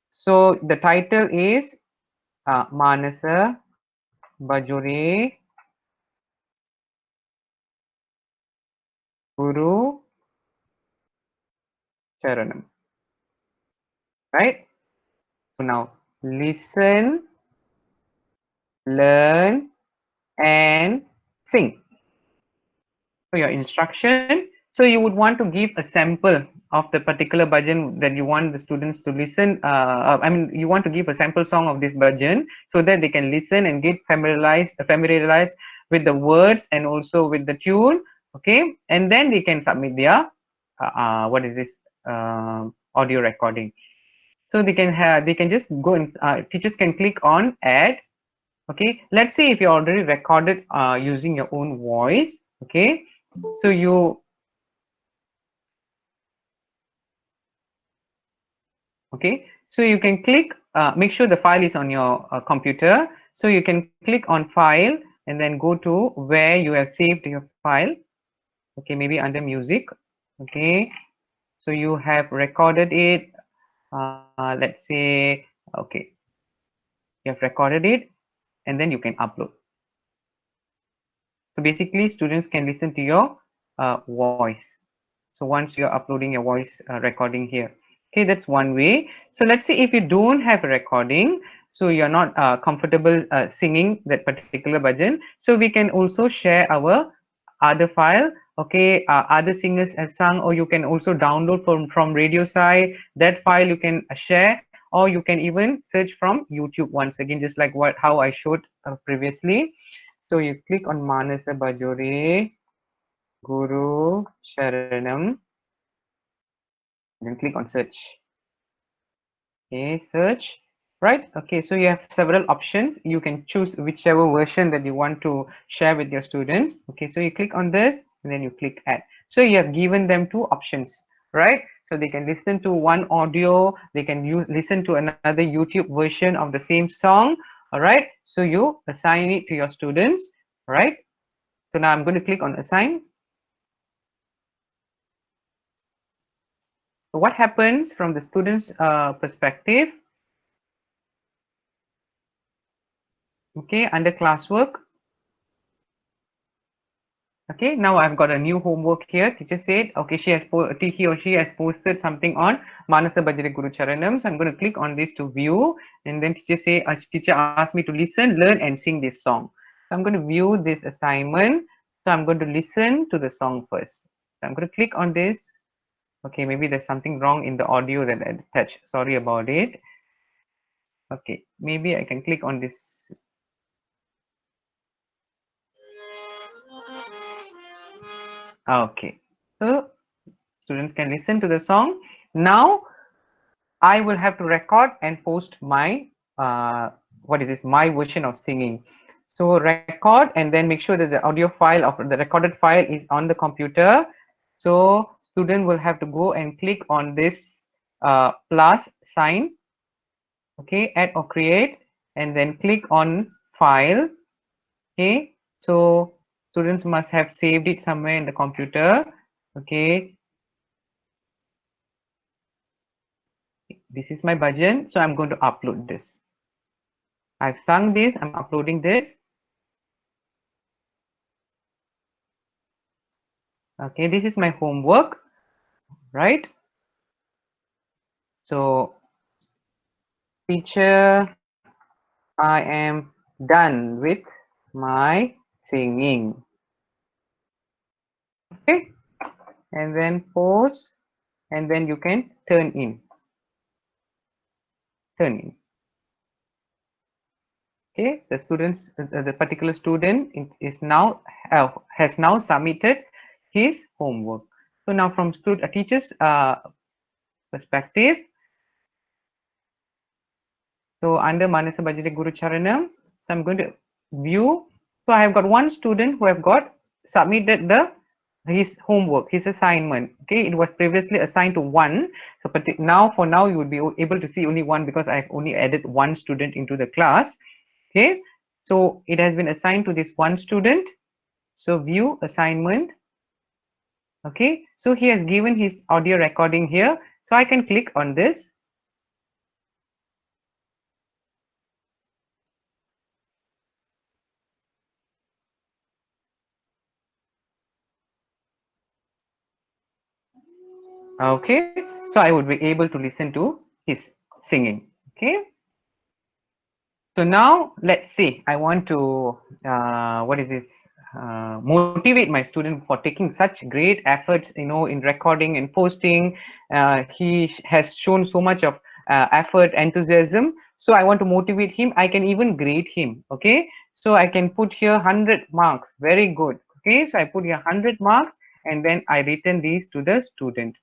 so the title is Manasa Bajore Guru Charanam, right? So now listen, learn, and sing. So your instruction. So you would want to give a sample of the particular bhajan that you want the students to listen. I mean, you want to give a sample song of this bhajan so that they can listen and get familiarized with the words and also with the tune. Okay, and then they can submit their what is this audio recording. So they can just go and teachers can click on add. Okay, let's say if you already recorded using your own voice. Okay, so you can click make sure the file is on your computer, so you can click on file and then go to where you have saved your file. Okay, maybe under music. Okay, so you have recorded it, let's say. Okay, you have recorded it, and then you can upload. So basically students can listen to your voice. So once you're uploading your voice recording here. Okay, that's one way. So let's say if you don't have a recording, so you're not comfortable singing that particular bhajan, so we can also share our other file. Okay, other singers have sung, or you can also download from radio side. That file you can share, or you can even search from YouTube once again, just like how I showed previously. So you click on Manasa Bajore Guru Sharanam, then click on search. Okay, search, right? Okay, so you have several options. You can choose whichever version that you want to share with your students. Okay, so you click on this and then you click add. So you have given them two options, right? So they can listen to one audio, they can listen to another YouTube version of the same song. All right, so you assign it to your students, right? So now I'm going to click on assign. So what happens from the student's perspective? Okay, under classwork. Okay, now I've got a new homework here. Teacher said, okay, he or she has posted something on Manasa Bajare Guru Charanam. So I'm going to click on this to view, and then teacher asked me to listen, learn, and sing this song. So I'm going to view this assignment. So I'm going to listen to the song first. So I'm going to click on this. Okay, maybe there's something wrong in the audio that I touched. Sorry about it. Okay, maybe I can click on this. Okay, so students can listen to the song. Now I will have to record and post my what is this, my version of singing. So record and then make sure that the audio file of the recorded file is on the computer. So student will have to go and click on this plus sign. Okay, add or create, and then click on file. Okay, so students must have saved it somewhere in the computer. Okay, this is my bhajan, so I'm going to upload this. I've sung this, I'm uploading this. Okay, this is my homework, right? So teacher, I am done with my singing. Okay, and then pause, and then you can turn in. Okay, the students, the particular student is now has now submitted his homework. So now from a teacher's perspective, so under Manasa Bajare Guru Charanam, so I'm going to view. So I have got one student who have got submitted the his homework, his assignment. Okay, it was previously assigned to one. So but now, for now, you would be able to see only one because I've only added one student into the class. Okay, so it has been assigned to this one student. So view assignment. Okay, so he has given his audio recording here. So I can click on this. Okay, so I would be able to listen to his singing. Okay, so now let's see, I want to what is this, motivate my student for taking such great efforts, in recording and posting. He has shown so much of effort, enthusiasm, so I want to motivate him. I can even grade him. Okay, so I can put here 100 marks. Very good. Okay, so I put here 100 marks, and then I return these to the student.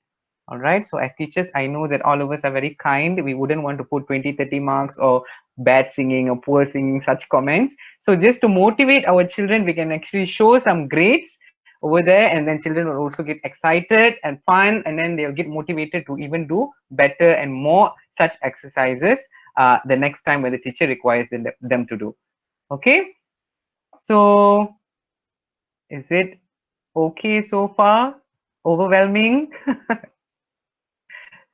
All right, so as teachers, I know that all of us are very kind. We wouldn't want to put 20-30 marks or bad singing or poor singing, such comments. So just to motivate our children, we can actually show some grades over there, and then children will also get excited and fun, and then they'll get motivated to even do better and more such exercises the next time when the teacher requires them to do. Okay, so is it okay so far? Overwhelming?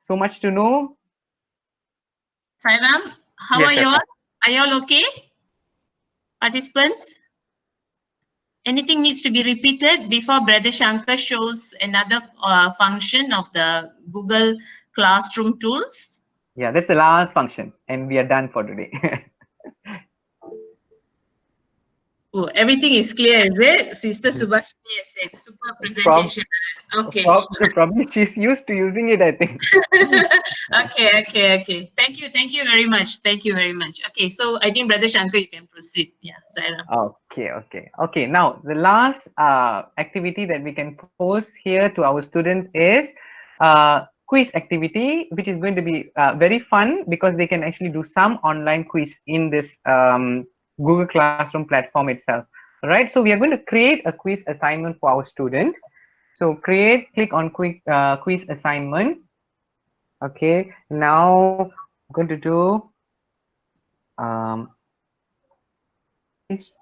So much to know. Sairam, how Yes, are sir. you all? Are you all okay? Participants? Anything needs to be repeated before Brother Shankar shows another function of the Google Classroom tools? Yeah, that's the last function, and we are done for today. Oh, everything is clear, is it? Sister Subhashini has said, super Prob- presentation. Okay. Probably she's used to using it, I think. Okay. Thank you very much. Thank you very much. Okay, so I think Brother Shankar, you can proceed. Yeah, Saira. Okay. Now, the last activity that we can post here to our students is quiz activity, which is going to be very fun because they can actually do some online quiz in this Google Classroom platform itself. All right, so we are going to create a quiz assignment for our student. So click on quiz assignment. Okay, now I'm going to do this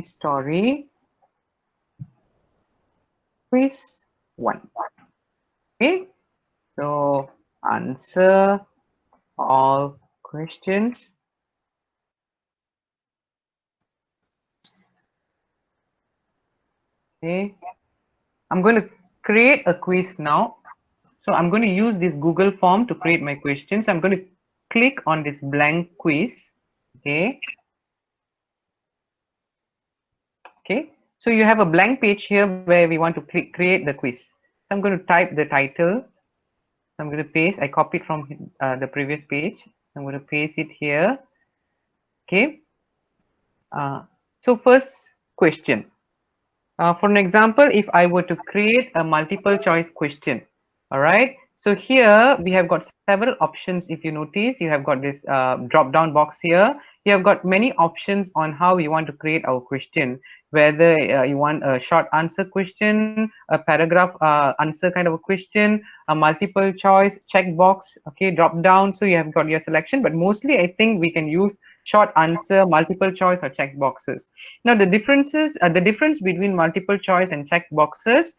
story quiz 1. Okay, so answer all questions. Okay, I'm going to create a quiz now. So I'm going to use this Google form to create my questions. I'm going to click on this blank quiz. Okay, so you have a blank page here where we want to create the quiz. So I'm going to type the title. I'm going to paste. I copied from the previous page. I'm going to paste it here. Okay, so first question. For an example, if I were to create a multiple choice question, all right, so here we have got several options. If you notice, you have got this drop down box here. You have got many options on how you want to create our question, whether you want a short answer question, a paragraph answer kind of a question, a multiple choice, checkbox, okay, drop down. So you have got your selection, but mostly I think we can use short answer, multiple choice, or check boxes. Now the difference between multiple choice and check boxes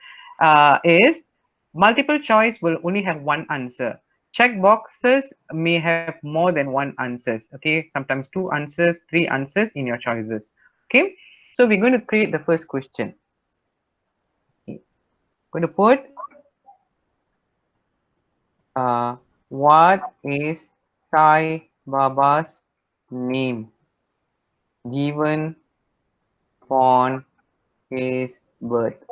is multiple choice will only have one answer. Check boxes may have more than one answers. Okay, sometimes 2 answers, 3 answers in your choices. Okay, so we're going to create the first question. Okay. Going to put what is Sai Baba's name given on his birth?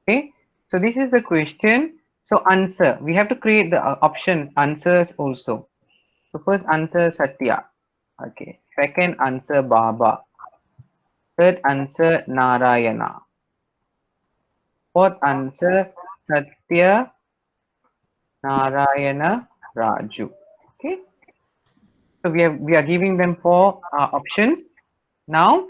Okay, so this is the question. So answer, we have to create the option answers also. So first answer Satya. Okay, second answer Baba. Third answer Narayana. Fourth answer Satya Narayana Raju. Okay, so we are giving them 4 options. Now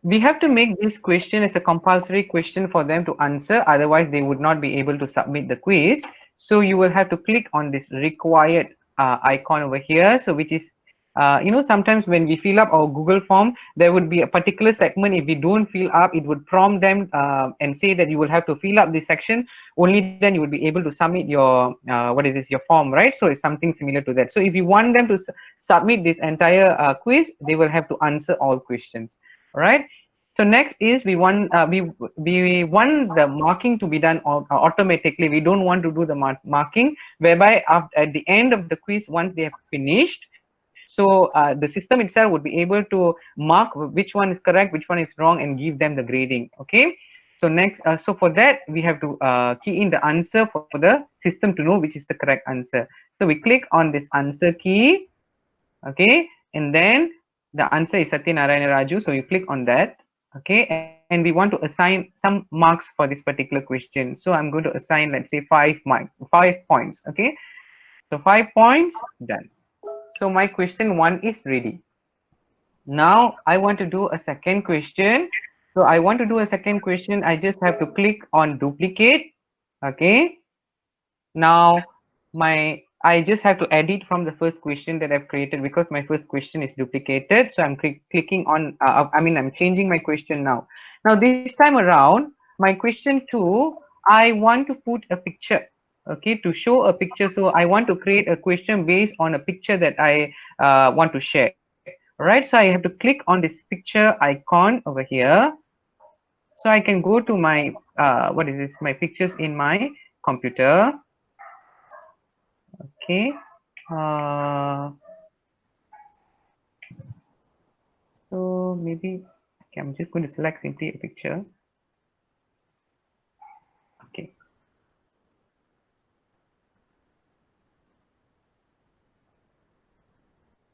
we have to make this question as a compulsory question for them to answer, otherwise they would not be able to submit the quiz. So you will have to click on this required icon over here, so which is sometimes when we fill up our Google form, there would be a particular segment. If we don't fill up, it would prompt them and say that you will have to fill up this section. Only then you will be able to submit your your form, right? So it's something similar to that. So if you want them to submit this entire quiz, they will have to answer all questions. All right. So next is we want the marking to be done automatically. We don't want to do the marking, whereby at the end of the quiz, once they have finished, so the system itself would be able to mark which one is correct, which one is wrong, and give them the grading. Okay. So next, so for that we have to key in the answer for the system to know which is the correct answer. So we click on this answer key. Okay, and then the answer is Satyanarayana Raju, so you click on that. Okay, and we want to assign some marks for this particular question. So I'm going to assign, let's say, 5 points. Okay, so 5 points, done. So my question 1 is ready. Now I want to do a second question. So I want to do a second question. I just have to click on duplicate. Okay, now I just have to edit from the first question that I've created, because my first question is duplicated. So I'm clicking on, I'm changing my question now. Now this time around, my question 2, I want to put a picture, okay, to show a picture. So I want to create a question based on a picture that I want to share. All right, so I have to click on this picture icon over here. So I can go to my, my pictures in my computer. Okay, so maybe, okay, I'm just going to select simply a picture. Okay,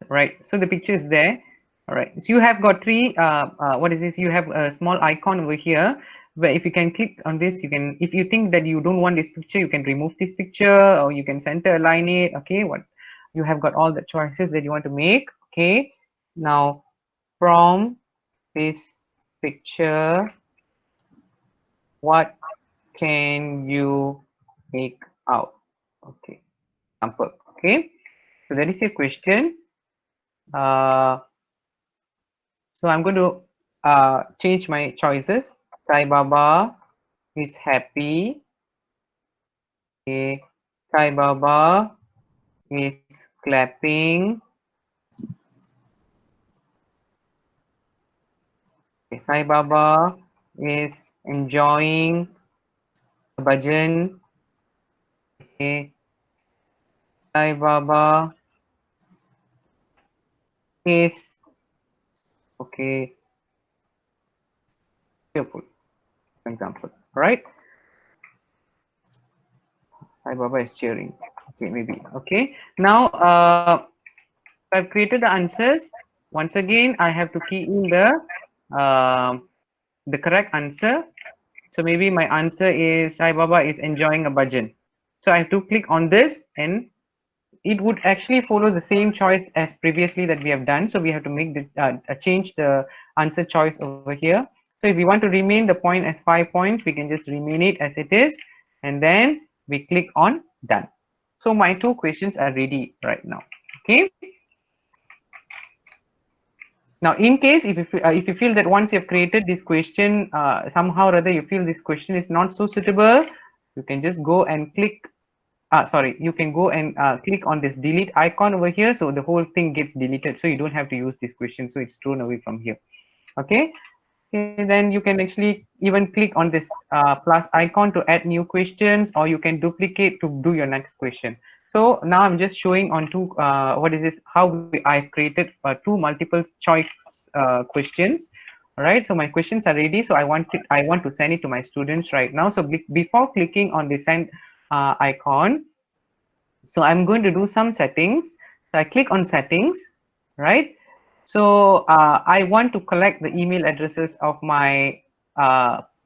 right, so the picture is there. All right, so you have got 3 you have a small icon over here, where if you can click on this, you can, if you think that you don't want this picture, you can remove this picture, or you can center align it. Okay, you have got all the choices that you want to make. Okay, now from this picture, what can you make out? Okay, example. Okay, so that is a question. So I'm going to change my choices. Sai Baba is happy. Okay, Sai Baba is clapping. Okay, Sai Baba is enjoying the bhajan. Okay, Sai Baba is cheerful, for example. All right, Sai Baba is cheering. Okay, maybe. Okay, now I've created the answers. Once again, I have to key in the correct answer. So maybe my answer is Sai Baba is enjoying a bhajan. So I have to click on this, and it would actually follow the same choice as previously that we have done. So we have to make the change the answer choice over here. So if we want to remain the point as 5 points, we can just remain it as it is, and then we click on done. So my 2 questions are ready right now. Okay. Now, in case if you feel that once you've created this question, somehow or other you feel this question is not so suitable, you can just go and click. You can go and click on this delete icon over here, so the whole thing gets deleted. So you don't have to use this question, so it's thrown away from here. Okay. And then you can actually even click on this plus icon to add new questions, or you can duplicate to do your next question. So now I'm just showing on two, I've created 2 multiple choice questions. All right, so my questions are ready. So I want to send it to my students right now. So before clicking on the send icon, so I'm going to do some settings. So I click on settings, right? So I want to collect the email addresses of my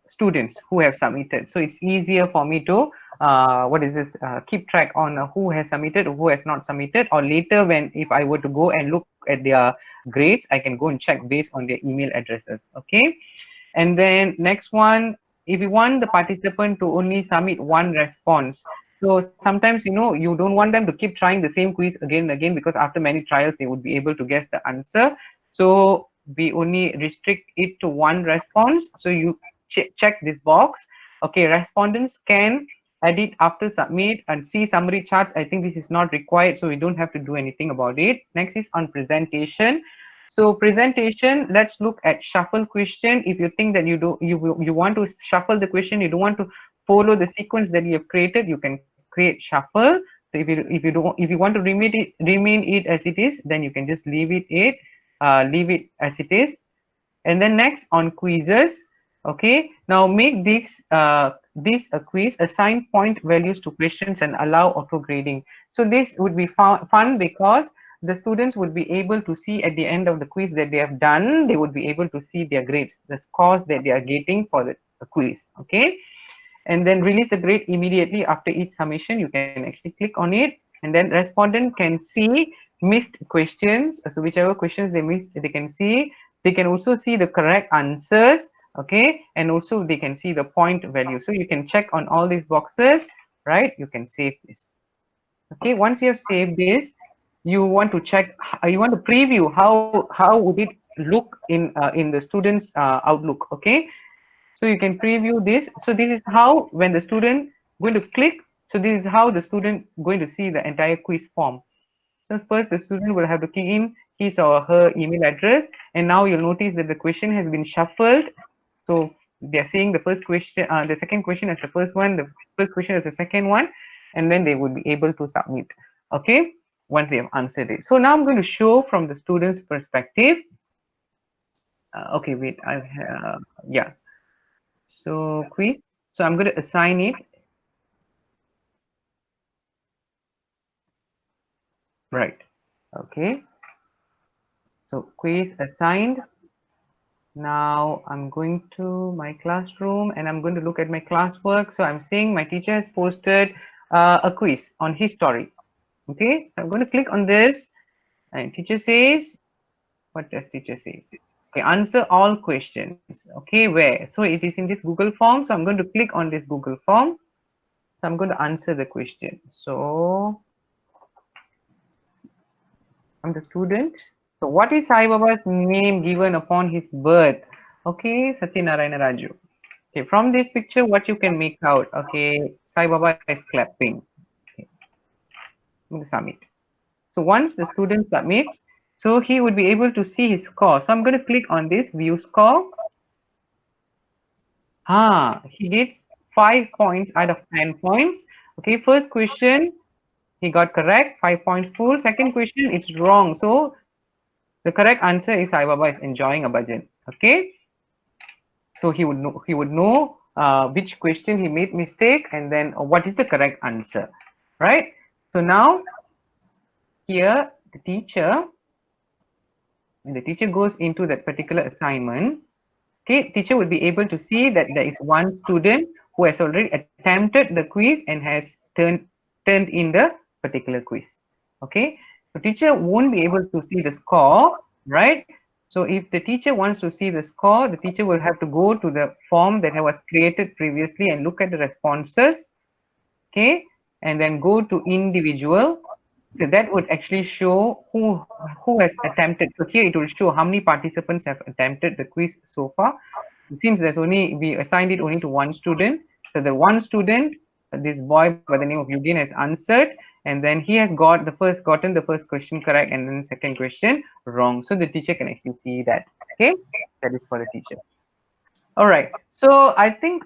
students who have submitted. So it's easier for me to keep track on who has submitted, who has not submitted, or later if I were to go and look at their grades, I can go and check based on their email addresses. Okay. And then next one, if you want the participant to only submit one response, so sometimes, you know, you don't want them to keep trying the same quiz again and again, because after many trials they would be able to guess the answer. So we only restrict it to one response. So you check this box. Okay, respondents can edit after submit and see summary charts. I think this is not required, so we don't have to do anything about it. Next is on presentation. So presentation, let's look at shuffle question. If you think that you want to shuffle the question, you don't want to follow the sequence that you have created, you can create shuffle. So if you want to remain it as it is, then you can just leave it as it is. And then next on quizzes. Okay, now make this a quiz, assign point values to questions and allow auto grading. So this would be fun because the students would be able to see at the end of the quiz that they have done, they would be able to see their grades, the scores that they are getting for the quiz. Okay, and then release the grade immediately after each submission. You can actually click on it, and then respondent can see missed questions. So whichever questions they missed, they can see. They can also see the correct answers. Okay, and also they can see the point value. So you can check on all these boxes, right? You can save this. Okay, once you have saved this, you want to check, you want to preview how would it look in the student's Outlook. Okay, so you can preview this. So this is how, when the student going to click, so this is how the student going to see the entire quiz form. So first the student will have to key in his or her email address, and now you'll notice that the question has been shuffled. So they're saying the first question, the second question as the first one, the first question as the second one, and then they would be able to submit. Okay, once they have answered it. So now I'm going to show from the student's perspective. Okay, wait, I have, yeah. So quiz. So I'm going to assign it. Right. Okay. So quiz assigned. Now I'm going to my classroom and I'm going to look at my classwork. So I'm saying my teacher has posted a quiz on history. Okay, so I'm going to click on this, and teacher says, what does teacher say? Okay, answer all questions. Okay, where? So it is in this Google form. So I'm going to click on this Google form. So I'm going to answer the question. So I'm the student. So what is Sai Baba's name given upon his birth? Okay, Satyanarayana Raju. Okay, from this picture, what you can make out? Okay, Sai Baba is clapping. Okay. I'm going to submit. So once the student submits, so he would be able to see his score. So I'm going to click on this view score. He gets 5 points out of 10 points. Okay, first question he got correct, 5 points full. Second question, it's wrong. So the correct answer is Sai Baba is enjoying a budget. Okay, so he would know which question he made mistake, and then what is the correct answer, right? So now here the teacher, when the teacher goes into that particular assignment, okay, teacher would be able to see that there is one student who has already attempted the quiz and has turned in the particular quiz. Okay, so teacher won't be able to see the score, right? So if the teacher wants to see the score, the teacher will have to go to the form that was created previously and look at the responses. Okay, and then go to individual. So that would actually show who has attempted. So here it will show how many participants have attempted the quiz so far. Since we assigned it only to one student, so the one student, this boy by the name of Eugene, has answered, and then he has gotten the first question correct, and then the second question wrong. So the teacher can actually see that. Okay, that is for the teacher. All right. So I think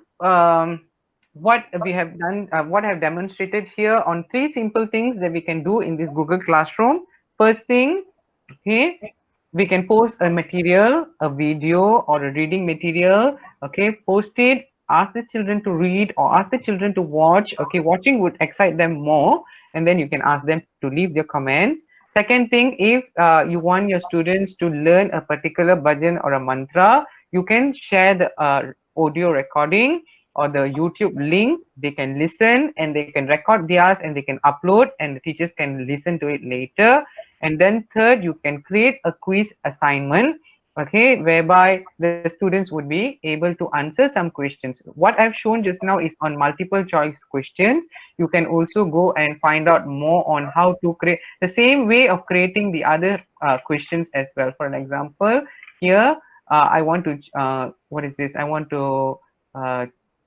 what we have done, what I have demonstrated here on 3 simple things that we can do in this Google Classroom. First thing, okay, we can post a material, a video or a reading material. Okay, post it, ask the children to read or ask the children to watch. Okay, watching would excite them more, and then you can ask them to leave their comments. Second thing, if you want your students to learn a particular bhajan or a mantra, you can share the audio recording or the YouTube link. They can listen and they can record theirs and they can upload, and the teachers can listen to it later. And then third, you can create a quiz assignment, okay, whereby the students would be able to answer some questions. What I've shown just now is on multiple choice questions. You can also go and find out more on how to create the same way of creating the other questions as well. For an example, here I want to what is this? I want to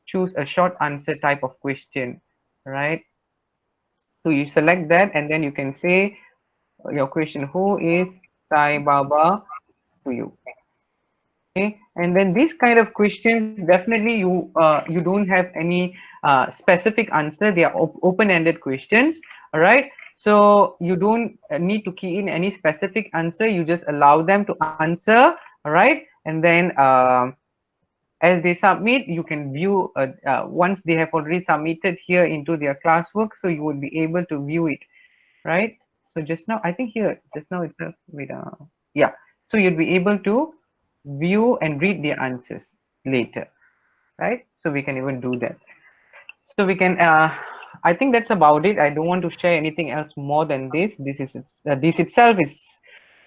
choose a short answer type of question, right? So you select that, and then you can say your question, who is Sai Baba to you? Okay, and then these kind of questions, definitely you don't have any specific answer. They are open-ended questions, all right? So you don't need to key in any specific answer. You just allow them to answer, all right? And then as they submit, you can view once they have already submitted here into their classwork, so you would be able to view it, right? So just now, I think here, just now it's a wait, yeah. So you'll be able to view and read the answers later, right? So we can even do that. So we can, I think that's about it. I don't want to share anything else more than this. This itself is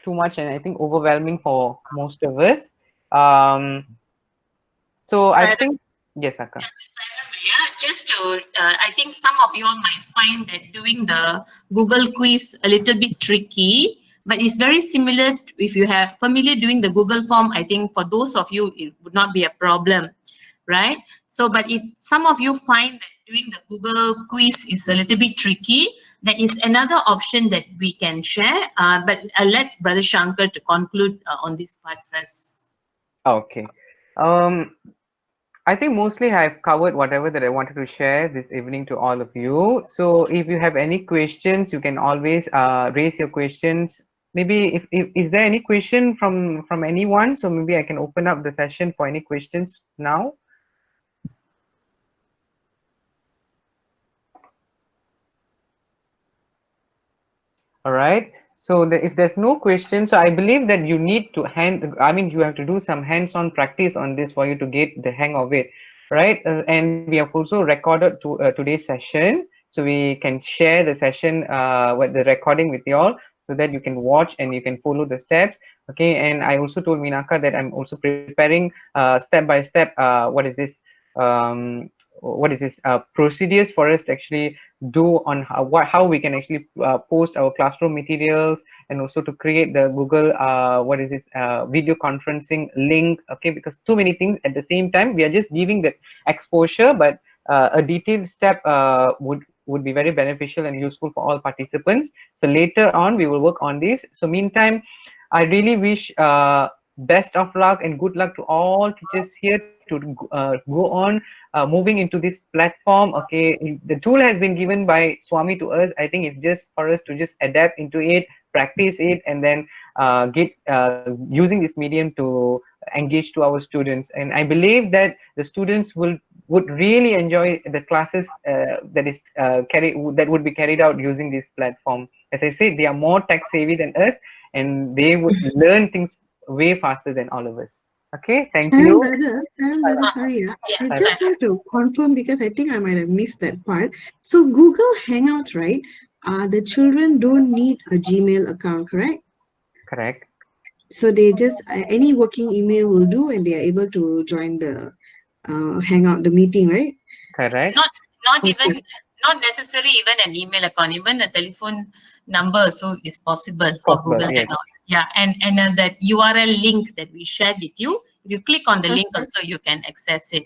too much, and I think overwhelming for most of us. So I think, yes, Akka. Yeah, just to, I think some of you all might find that doing the Google quiz a little bit tricky, but it's very similar if you have familiar doing the Google form. I think for those of you, it would not be a problem, right? So, but if some of you find that doing the Google quiz is a little bit tricky, there is another option that we can share. But I'll let Brother Shankar to conclude on this part first. Okay. I think mostly I've covered whatever that I wanted to share this evening to all of you. So if you have any questions, you can always raise your questions. Maybe if is there any question from anyone? So maybe I can open up the session for any questions now. All right. So if there's no question, so I believe that you need to you have to do some hands-on practice on this for you to get the hang of it, right? And we have also recorded today's session, so we can share the session with the recording with you all, so that you can watch and you can follow the steps. Okay, and I also told Minaka that I'm also preparing step by step. What is this procedures for us to actually do on how we can actually post our classroom materials, and also to create the Google video conferencing link. Okay, because too many things at the same time, we are just giving the exposure, but a detailed step would be very beneficial and useful for all participants. So later on we will work on this. So meantime, I really wish best of luck and good luck to all teachers here to go on moving into this platform. Okay, the tool has been given by Swami to us. I think it's just for us to just adapt into it, practice it, and then get using this medium to engage to our students. And I believe that the students would really enjoy the classes that would be carried out using this platform. As I said, they are more tech savvy than us, and they would learn things way faster than all of us. Okay, thank you. Brother, sorry. I just want to confirm because I think I might have missed that part. So Google Hangout, right? The children don't need a Gmail account, correct? Correct. So they just any working email will do, and they are able to join the Hangout, the meeting, right? Correct. Not necessary even an email account, even a telephone number, so it's possible for Google Hangout. Yeah, and that URL link that we shared with you, if you click on the link also, you can access it.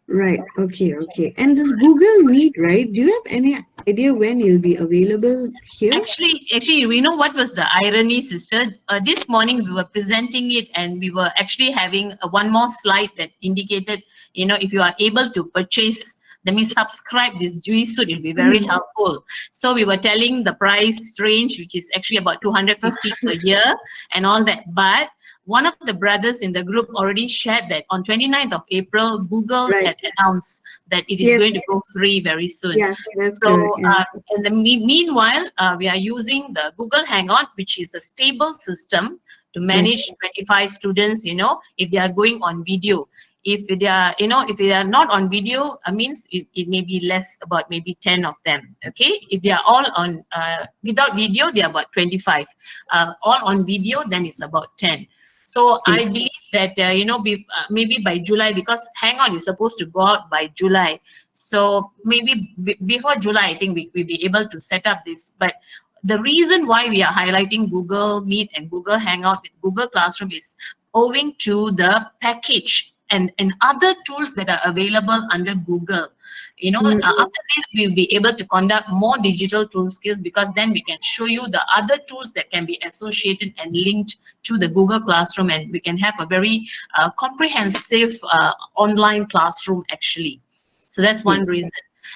Right. Okay. And this Google Meet, right? Do you have any idea when it'll be available here? Actually, we know what was the irony, sister. This morning we were presenting it, and we were actually having one more slide that indicated, if you are able to purchase, that means subscribe this juice, it will be very helpful. So we were telling the price range, which is actually about 250 per year and all that. But one of the brothers in the group already shared that on 29th of April, Google had announced that it is going to go free very soon. Yeah, that's so correct, in the meanwhile, we are using the Google Hangout, which is a stable system to manage 25 students, if they are going on video. If they are, if they are not on video, means it may be less, about maybe 10 of them. Okay, if they are all on without video, they are about 25. All on video, then it's about 10. So I believe that maybe by July, because Hangout is supposed to go out by July. So maybe before July, I think we'll be able to set up this. But the reason why we are highlighting Google Meet and Google Hangout with Google Classroom is owing to the package and other tools that are available under Google. After this, we'll be able to conduct more digital tool skills, because then we can show you the other tools that can be associated and linked to the Google Classroom, and we can have a very comprehensive online classroom actually. So that's one reason.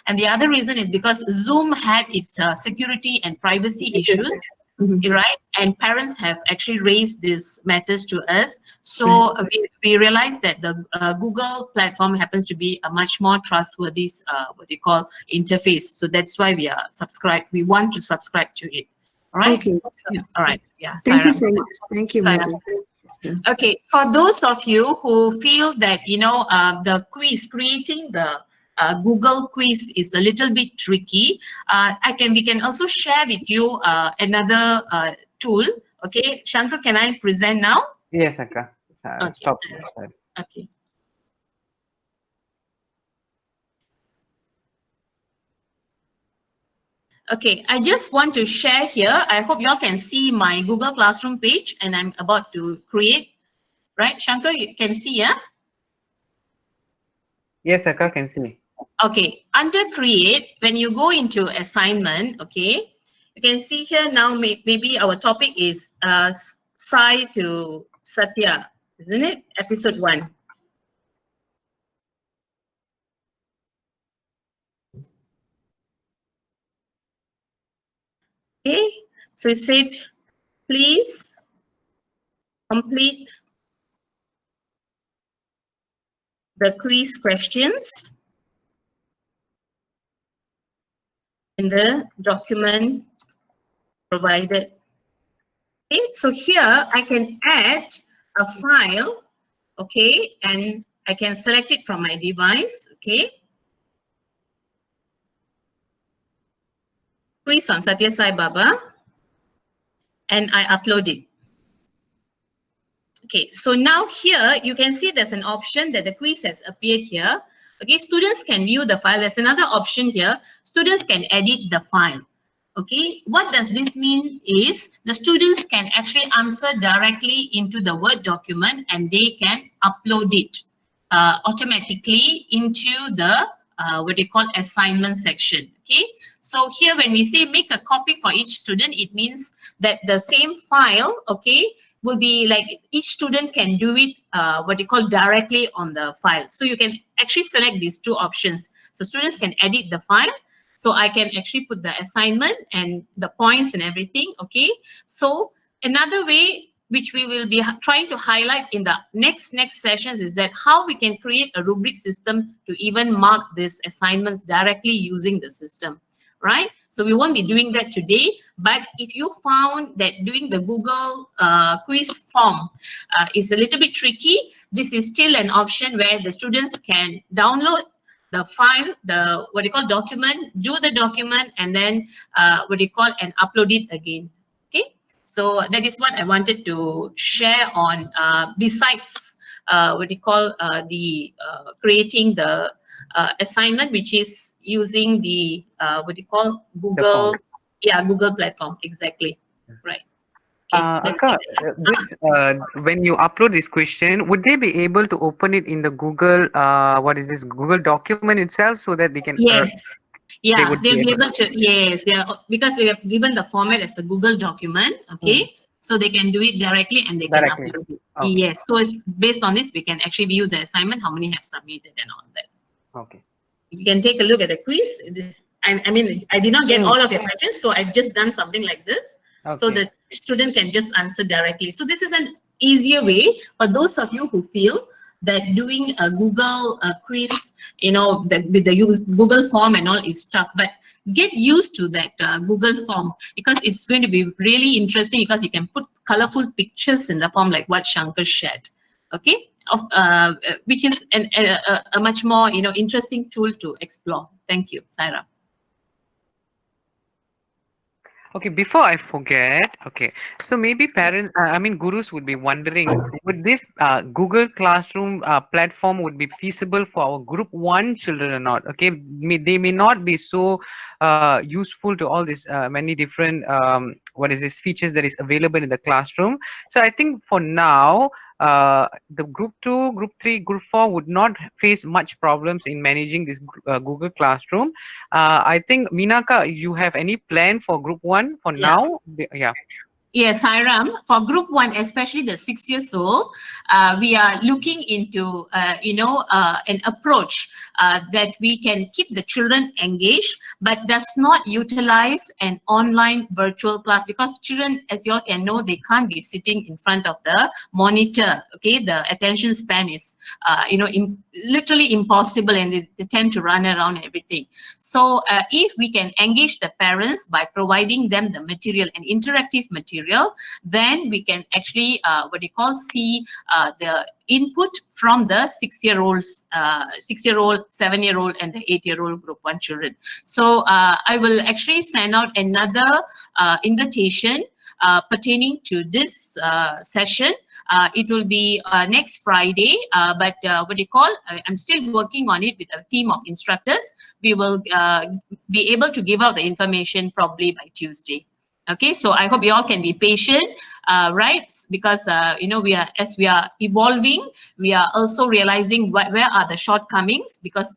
And the other reason is because Zoom had its security and privacy issues, right? And parents have actually raised these matters to us. So we realized that the Google platform happens to be a much more trustworthy, interface. So that's why we are subscribed. We want to subscribe to it. All right. Okay. So, all right. Yeah. Thank you so much. Thank you, Madam. Okay. For those of you who feel that the quiz, creating the Google quiz is a little bit tricky, we can also share with you another tool. Okay, Shankar, can I present now? Yes, Akka. Okay. Stop. Okay. Okay, I just want to share here. I hope y'all can see my Google Classroom page, and I'm about to create. Right, Shankar, you can see, yeah? Yes, Akka, can see. Okay, under create, when you go into assignment, okay, you can see here now, maybe our topic is Sai to Satya, isn't it? Episode 1. Okay, so it said, please complete the quiz questions in the document provided. Okay, so here I can add a file, okay, and I can select it from my device, okay. Quiz on Satya Sai Baba, and I upload it. Okay, so now here you can see there's an option that the quiz has appeared here. Okay, students can view the file. There's another option here. Students can edit the file. Okay, what does this mean is the students can actually answer directly into the Word document, and they can upload it automatically into the assignment section. Okay, so here when we say make a copy for each student, it means that the same file, okay, will be like each student can do it directly on the file. So you can actually select these two options. So students can edit the file. So I can actually put the assignment and the points and everything. Okay. So another way which we will be trying to highlight in the next sessions is that how we can create a rubric system to even mark these assignments directly using the system. Right? So we won't be doing that today, but if you found that doing the Google quiz form is a little bit tricky, this is still an option where the students can download the file, the document, do the document, and then and upload it again. Okay, so that is what I wanted to share on besides creating the assignment, which is using the Google, Google platform, exactly. Right. Okay, Akka, when you upload this question, would they be able to open it in the Google Google document itself, so that they can? Yes. Yeah, they'll be able to. Yes, they are, because we have given the format as a Google document. Okay, so they can do it directly and they can upload it. Okay. Yes, so based on this, we can actually view the assignment, how many have submitted and all that. Okay. You can take a look at the quiz. I mean, I did not get all of your questions, so I've just done something like this. Okay. So the student can just answer directly. So this is an easier way for those of you who feel that doing a Google quiz, with the Google form and all is tough. But get used to that Google form, because it's going to be really interesting, because you can put colorful pictures in the form like what Shankar shared. Okay, which is a much more interesting tool to explore. Thank you, Saira. Okay, before I forget, okay, so maybe parents, I mean, gurus would be wondering, would this Google Classroom platform would be feasible for our Group 1 children or not? Okay, they may not be so useful to all these many different, what is this, features that is available in the classroom. So I think for now, the Group 2, Group 3, Group 4 would not face much problems in managing this Google Classroom. I think Minaka, you have any plan for Group 1 for now? Yeah. Yes, Hiram, for Group 1, especially the 6 years old, we are looking into, an approach that we can keep the children engaged, but does not utilize an online virtual class, because children, as you all can know, they can't be sitting in front of the monitor. Okay, the attention span is, literally impossible, and they tend to run around and everything. So if we can engage the parents by providing them the material and interactive material, then we can actually see the input from the 6-year-olds, 6-year-old, 7-year-old, and the 8-year-old Group 1 children. So I will actually send out another invitation pertaining to this session. It will be next Friday, but I'm still working on it with a team of instructors. We will be able to give out the information probably by Tuesday. Okay, so I hope you all can be patient, right? Because as we are evolving, we are also realizing where are the shortcomings, because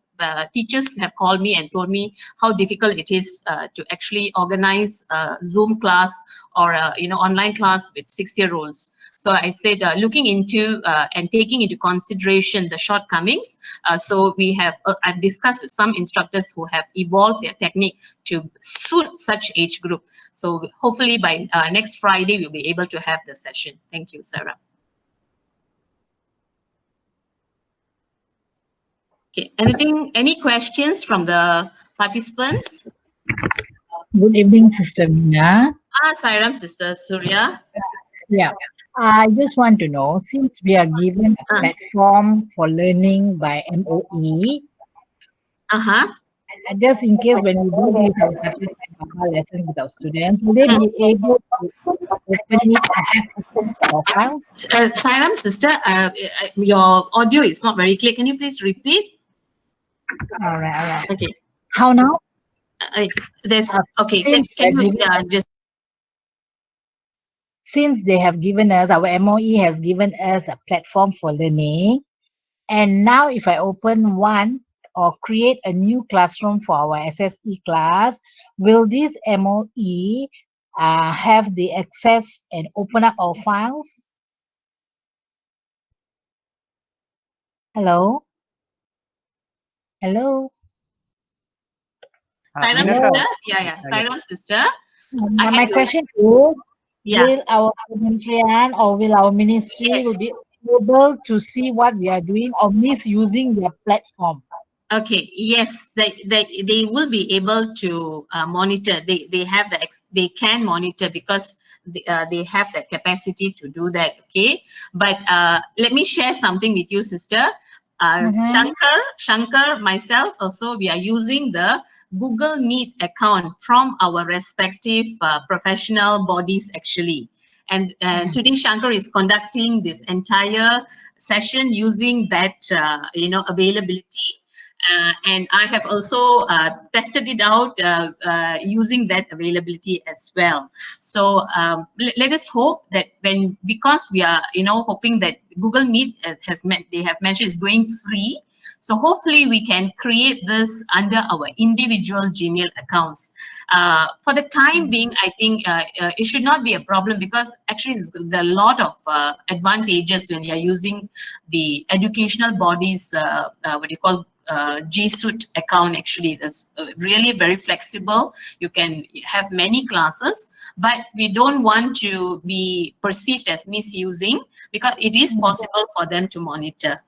teachers have called me and told me how difficult it is to actually organize a Zoom class or online class with 6-year-olds. So I said, looking into and taking into consideration the shortcomings. So I've discussed with some instructors who have evolved their technique to suit such age group. So hopefully by next Friday, we'll be able to have the session. Thank you, Sarah. Okay, any questions from the participants? Good evening, Sister Mina. Sairam, Sister Surya. Yeah, I just want to know, since we are given a platform for learning by MOE, just in case when we do these lessons with our students, will they be able to open it and have open profiles? Sairam, Sister, your audio is not very clear. Can you please repeat? All right. Okay. How now? Okay. Can you just? Since they have given us, our MOE has given us a platform for learning, and now if I open one or create a new classroom for our SSE class, will this MOE have the access and open up our files? Hello? Sairam, Sister? Yeah. Sairam, Sister. My question is, will our parliamentarian or will our ministry will be able to see what we are doing or misusing their platform? Okay. Yes, they will be able to monitor. They can monitor because they have the capacity to do that. Okay. But let me share something with you, Sister. Shankar, myself also, we are using the Google Meet account from our respective professional bodies actually. And today Shankar is conducting this entire session using that, availability. And I have also tested it out using that availability as well. So let us hope that because we are, hoping that Google Meet they have mentioned is going free. So hopefully we can create this under our individual Gmail accounts. For the time being, I think it should not be a problem, because actually there are a lot of advantages when you are using the educational bodies, G Suite account. Actually, that's really very flexible. You can have many classes, but we don't want to be perceived as misusing, because it is possible for them to monitor.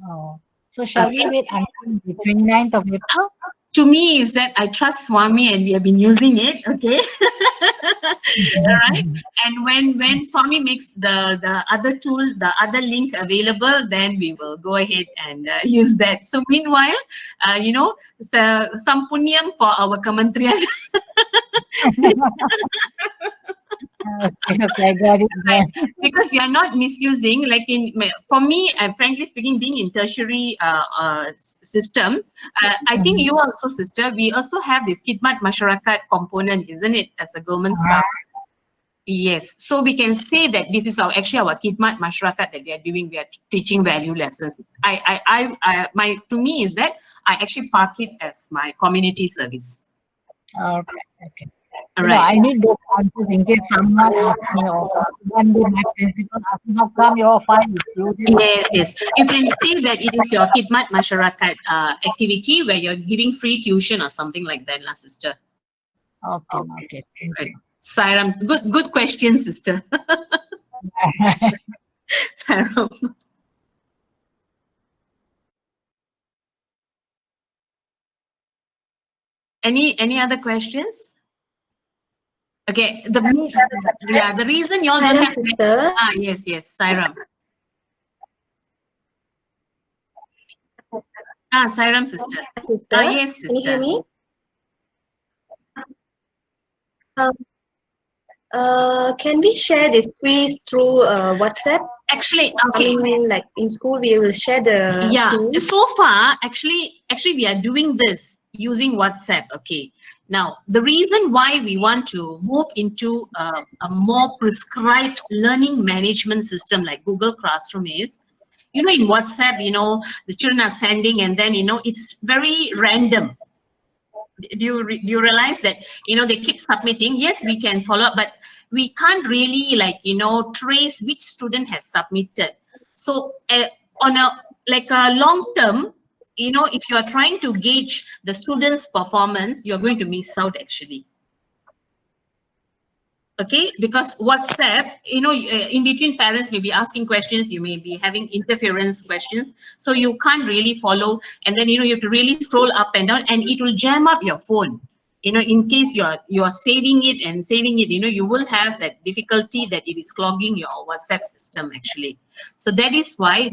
Oh, so shall we wait until the 29th of April? to me is that I trust Swami and we have been using it, okay? All right. And when Swami makes the other tool, the other link available, then we will go ahead and use that. So meanwhile, so, some punyam for our Kementerian. Okay, okay, I got it. Right. Because we are not misusing, like for me, frankly speaking, being in tertiary system, I think you also, sister, we also have this khidmat masyarakat component, isn't it, as a government staff? Yes, so we can say that this is actually our khidmat masyarakat that we are doing. We are teaching value lessons. To me is that I actually park it as my community service. Okay, okay. All You know, right. I need those answers in case someone asks me, or one day my principal asks me, how come your file is loaded? Yes, yes. You can say that it is your khidmat masyarakat activity where you're giving free tuition or something like that, sister. Okay, okay. Thank Right. you. Sairam, good question, sister. Sairam. Any other questions? Okay, the reason you all don't have sister. Yes, Sairam. Sairam, sister. Sister, Yes, sister. can you hear me? Can we share this quiz through WhatsApp? Actually, okay. I mean, like in school, we will share the quiz. So far, actually, we are doing this using WhatsApp. Okay. Now, the reason why we want to move into a more prescribed learning management system like Google Classroom is, in WhatsApp, the children are sending, and then, it's very random. Do you realize that, they keep submitting? Yes, we can follow up, but we can't really trace which student has submitted. So on a long term, if you are trying to gauge the student's performance, you're going to miss out actually. Okay, because WhatsApp, in between parents may be asking questions, you may be having interference questions, so you can't really follow, and then you have to really scroll up and down, and it will jam up your phone. In case you're saving it, you will have that difficulty that it is clogging your WhatsApp system actually. So that is why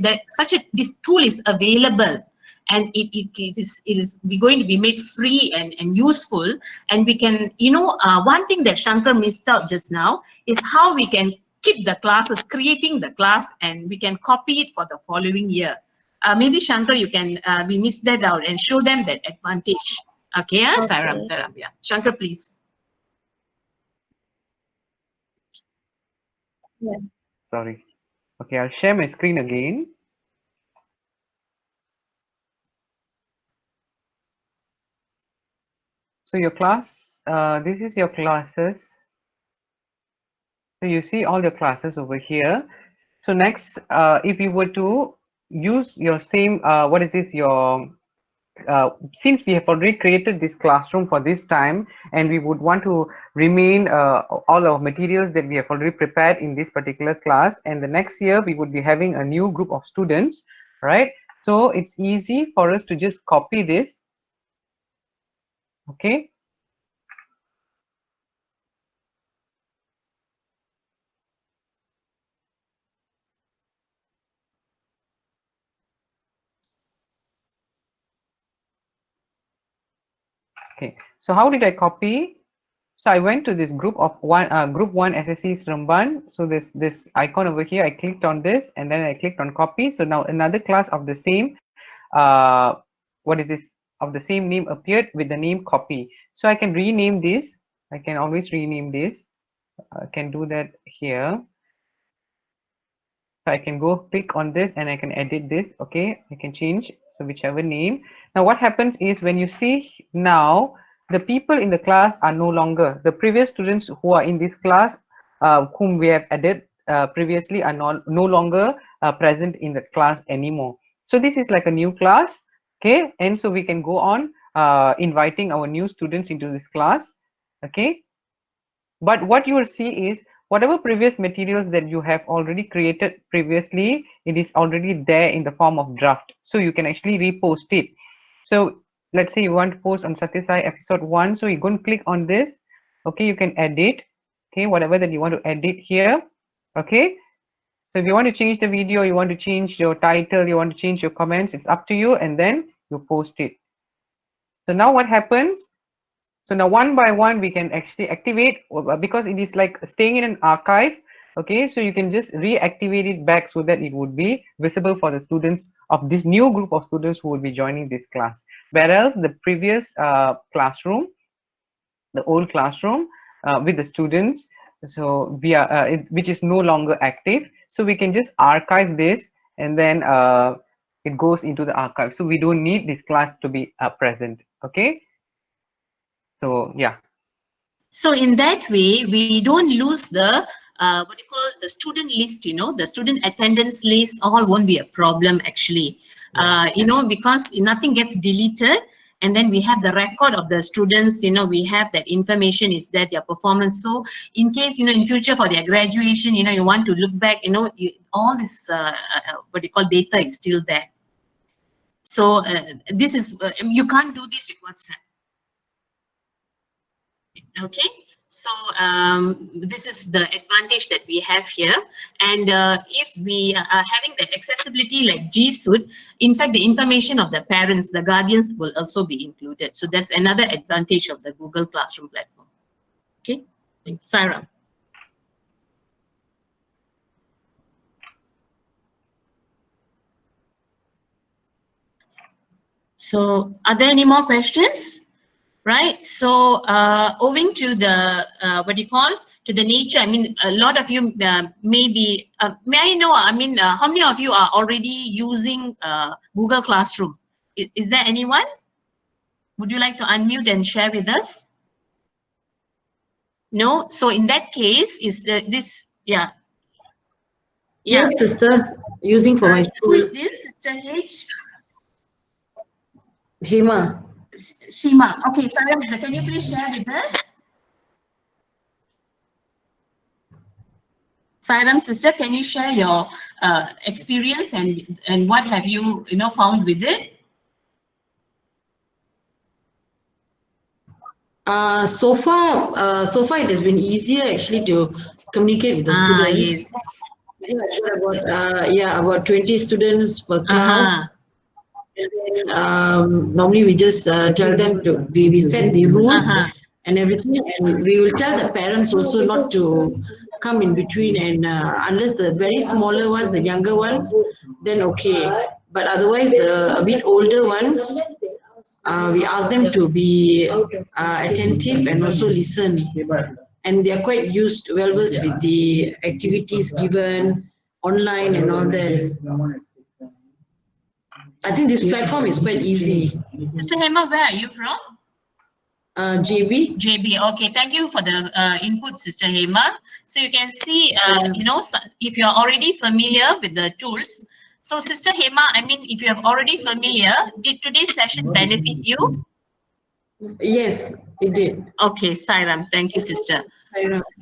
this tool is available, and it is going to be made free and useful. And we can, one thing that Shankar missed out just now is how we can keep the classes, creating the class, and we can copy it for the following year. Maybe Shankar, you can we missed that out and show them that advantage. Okay, Sairam, yeah. Shankar, please. Yeah. Sorry. Okay, I'll share my screen again. So your class, this is your classes. So you see all your classes over here. So next, if you were to use your same, what is this, since we have already created this classroom for this time, and we would want to remain all our materials that we have already prepared in this particular class, and the next year we would be having a new group of students, right? So it's easy for us to just copy this. Okay. Okay, so how did I copy? So I went to this group of group 1 SSE Seremban. So this icon over here, I clicked on this, and then I clicked on copy. So now another class of the same what is this, of the same name appeared with the name copy. So I can rename this. I can always rename this. I can do that here. So I can go click on this and I can edit this. Okay, I can change, so whichever name. Now what happens is, when you see now, the people in the class are no longer the previous students who are in this class, whom we have added previously, are no longer present in the class anymore. So this is like a new class. Okay, and so we can go on inviting our new students into this class. Okay, but what you will see is, whatever previous materials that you have already created previously, it is already there in the form of draft, so you can actually repost it. So let's say you want to post on Satyasai episode 1, so you're going to click on this. Okay, you can edit, okay, whatever that you want to edit here. Okay, so if you want to change the video, you want to change your title, you want to change your comments, it's up to you, and then you post it. So now what happens? So now one by one we can actually activate, because it is like staying in an archive. Okay, so you can just reactivate it back so that it would be visible for the students of this new group of students who will be joining this class. Whereas the previous classroom, the old classroom with the students, so we are which is no longer active, so we can just archive this, and then it goes into the archive, so we don't need this class to be present. Okay, so yeah. So in that way, we don't lose the what you call the student list, you know, the student attendance list, all won't be a problem actually. You know, because nothing gets deleted, and then we have the record of the students, you know, we have that information is that their performance. So in case, you know, in future for their graduation, you know, you want to look back, you know, all this what you call data is still there. So this is, you can't do this with WhatsApp. Okay, so this is the advantage that we have here. And if we are having the accessibility like G Suite, in fact, the information of the parents, the guardians will also be included. So that's another advantage of the Google Classroom platform. Okay, thanks, Sarah. So are there any more questions? Right, so owing to the what do you call, to the nature, I mean, a lot of you may I know, I mean, how many of you are already using Google Classroom? Is there anyone? Would you like to unmute and share with us? No, so in that case, is this, yeah. Yes, sister, using for my Who is school. this, Sister H? Hema. Shima. Okay, Sarah, can you please share with us? Sairam sister, can you share your experience and what have you found with it? So far it has been easier actually to communicate with the students. Yes. About 20 students per class. And then, normally we just tell them to we set the rules and everything, and we will tell the parents also not to come in between, and unless the very smaller ones, the younger ones, then okay. But otherwise, the a bit older ones, we ask them to be attentive and also listen. And they are quite well versed with the activities given online and all that. I think this platform is quite easy. Sister Hema, where are you from? JB. JB. Okay, thank you for the input, Sister Hema. So you can see, if you are already familiar with the tools. So Sister Hema, I mean, if you are already familiar, did today's session benefit you? Yes, it did. Okay, Sairam, thank you, sister.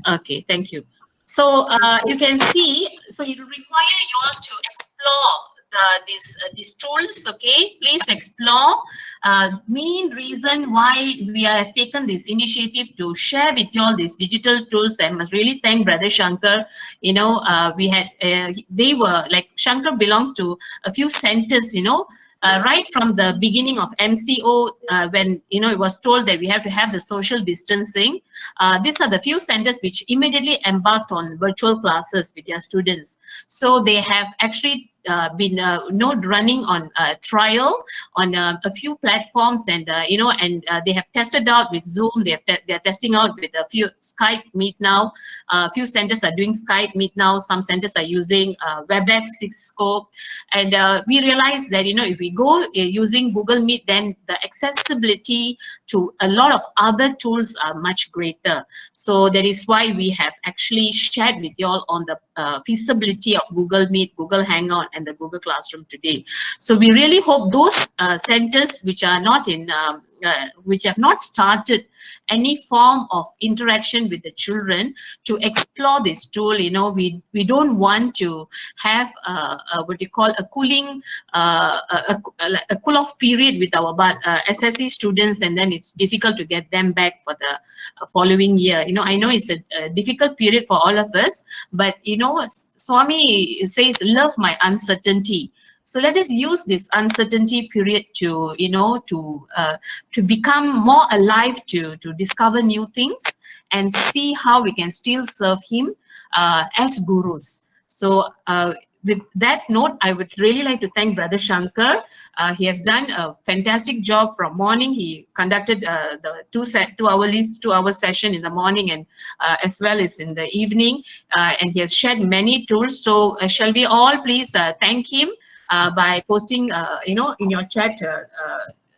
Okay, thank you. So you can see, so it will require you all to explore these tools. Okay, please explore. Main reason why we have taken this initiative to share with you all these digital tools, I must really thank Brother Shankar. You know, we had they were like, Shankar belongs to a few centers, you know, right from the beginning of MCO, when it was told that we have to have the social distancing. These are the few centers which immediately embarked on virtual classes with their students. So they have actually been running on trial on a few platforms, and they have tested out with Zoom. They're testing out with a few Skype Meet now. A few centers are doing Skype Meet now. Some centers are using WebEx, Cisco, and we realized that if we go using Google Meet, then the accessibility to a lot of other tools are much greater. So that is why we have actually shared with you all on the feasibility of Google Meet, Google Hangout, and the Google Classroom today. So we really hope those centers which are not in which have not started any form of interaction with the children to explore this tool. You know, we don't want to have what you call a cooling a cool off period with our SSE students, and then it's difficult to get them back for the following year. You know, I know it's a difficult period for all of us, but you know, Swami says, love my uncertainty. So let us use this uncertainty period to, you know, to become more alive, to discover new things and see how we can still serve him as gurus. So with that note, I would really like to thank Brother Shankar. He has done a fantastic job from morning. He conducted the 2 hour session in the morning and as well as in the evening, and he has shared many tools. So shall we all please thank him by posting, you know, in your chat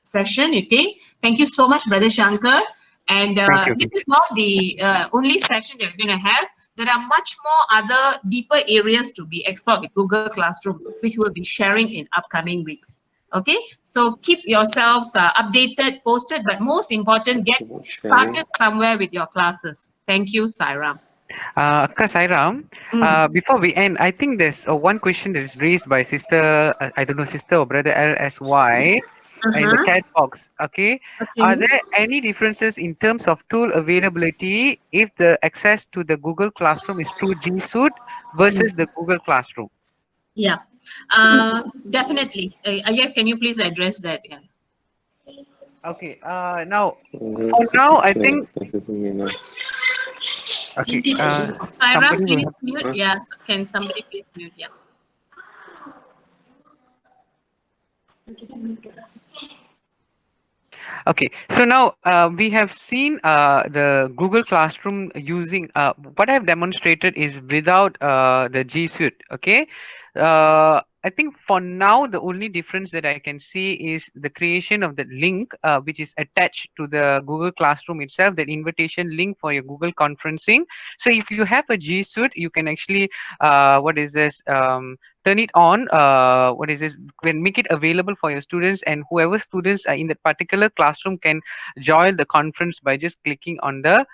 session. Okay, thank you so much, Brother Shankar. And this is not the only session that we're going to have. There are much more other deeper areas to be explored with Google Classroom, which we'll be sharing in upcoming weeks. Okay, so keep yourselves updated, posted, but most important, get started somewhere with your classes. Thank you, Sairam. Akka Sairam, before we end, I think there's one question that is raised by sister, I don't know, sister or brother LSY in the chat box. Okay. Are there any differences in terms of tool availability if the access to the Google Classroom is through G Suite versus the Google Classroom? Yeah, definitely. Ayah, can you please address that? Yeah. Okay. Now, for now, I think. Okay. Sairam, please mute. Yeah. Can somebody please mute? Yeah. Okay, so now we have seen the Google Classroom using what I've demonstrated is without the G Suite. Okay, I think for now the only difference that I can see is the creation of the link which is attached to the Google Classroom itself, that invitation link for your Google conferencing. So if you have a G Suite, you can actually turn it on, make it available for your students, and whoever students are in that particular classroom can join the conference by just clicking on the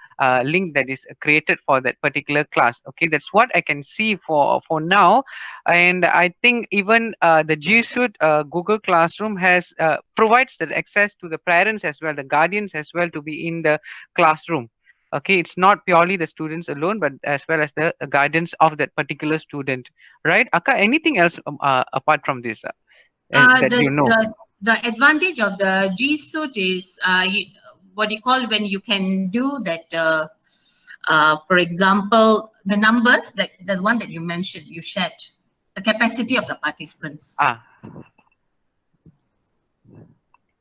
link that is created for that particular class. Okay, that's what I can see for now. And I think even the G Suite Google Classroom has provides the access to the parents as well, the guardians as well, to be in the classroom. Okay, it's not purely the students alone, but as well as the guidance of that particular student, right? Akka, anything else apart from this that you know? The advantage of the G Suite is what you call when you can do that. For example, the numbers, that the one that you mentioned, you shared, the capacity of the participants.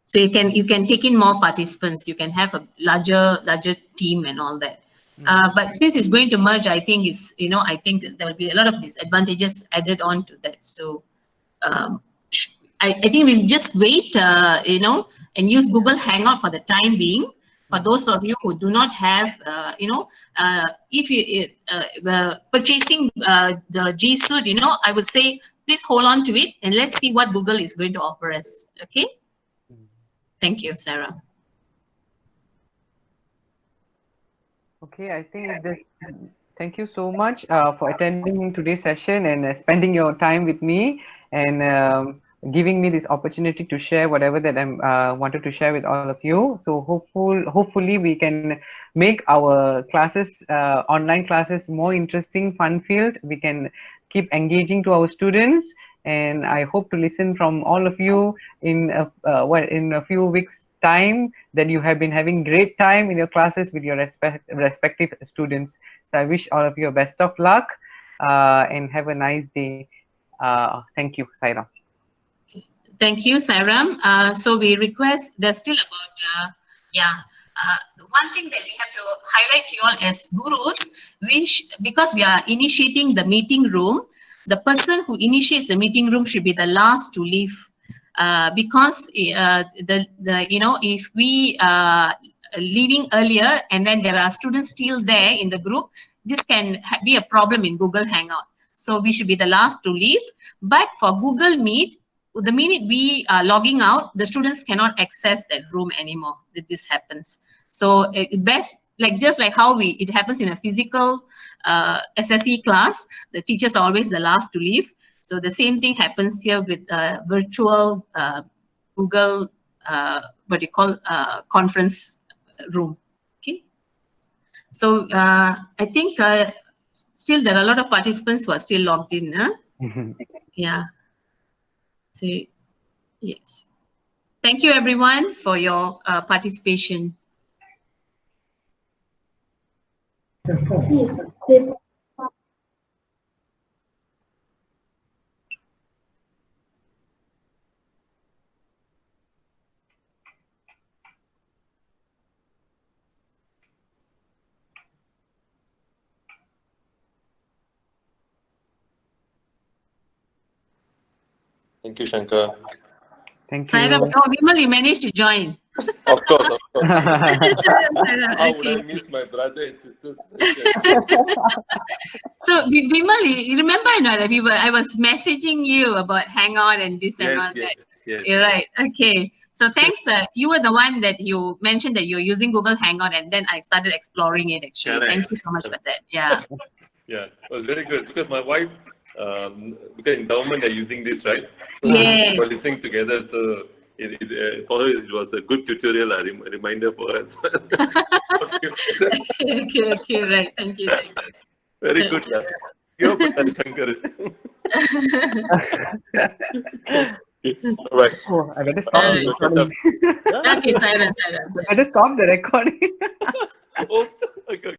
So you can take in more participants. You can have a larger team and all that. But since it's going to merge, I think I think there will be a lot of disadvantages added on to that. So I think we'll just wait, and use Google Hangout for the time being. For those of you who do not have, if you purchasing the G Suite, I would say please hold on to it and let's see what Google is going to offer us. Okay. Thank you, Sarah. Okay, I think thank you so much for attending today's session and spending your time with me and giving me this opportunity to share whatever that I wanted to share with all of you. So hopefully we can make our classes, online classes, more interesting, fun-filled. We can keep engaging to our students, and I hope to listen from all of you in a few weeks' time that you have been having great time in your classes with your respective students. So I wish all of you best of luck and have a nice day. Thank you, Sairam. Thank you, Sairam. So we request, there's still about, one thing that we have to highlight to you all as gurus, because we are initiating the meeting room, the person who initiates the meeting room should be the last to leave, because if we are leaving earlier and then there are students still there in the group, this can be a problem in Google Hangout. So we should be the last to leave. But for Google Meet, the minute we are logging out, the students cannot access that room anymore. That this happens. So best, like just like how it happens in a physical SSE class, the teachers are always the last to leave. So the same thing happens here with virtual Google, what you call conference room. Okay. So I think still there are a lot of participants who are still logged in. Huh? Yeah. So yes. Thank you everyone for your participation. Thank you, Shankar. Thank you. Saira, oh, Vimal, you managed to join. Of course, of course. Saira, How would okay. I miss my brother and sisters? So Vimal, you remember that I was messaging you about Hangout and this and all that. Yes. You're right. Okay. So thanks. You were the one that you mentioned that you're using Google Hangout, and then I started exploring it actually. Correct. Thank you so much for that. Yeah. Yeah, it was very good because my wife, because in government they're using this, right? So Yes. we're listening together. So for her, it was a good tutorial, a reminder for us. Okay, right. Thank you. Very good. You're Shankar. All right. Oh, I better stop All the right. recording. Okay, Saira. I better stop the recording. Oops. Okay.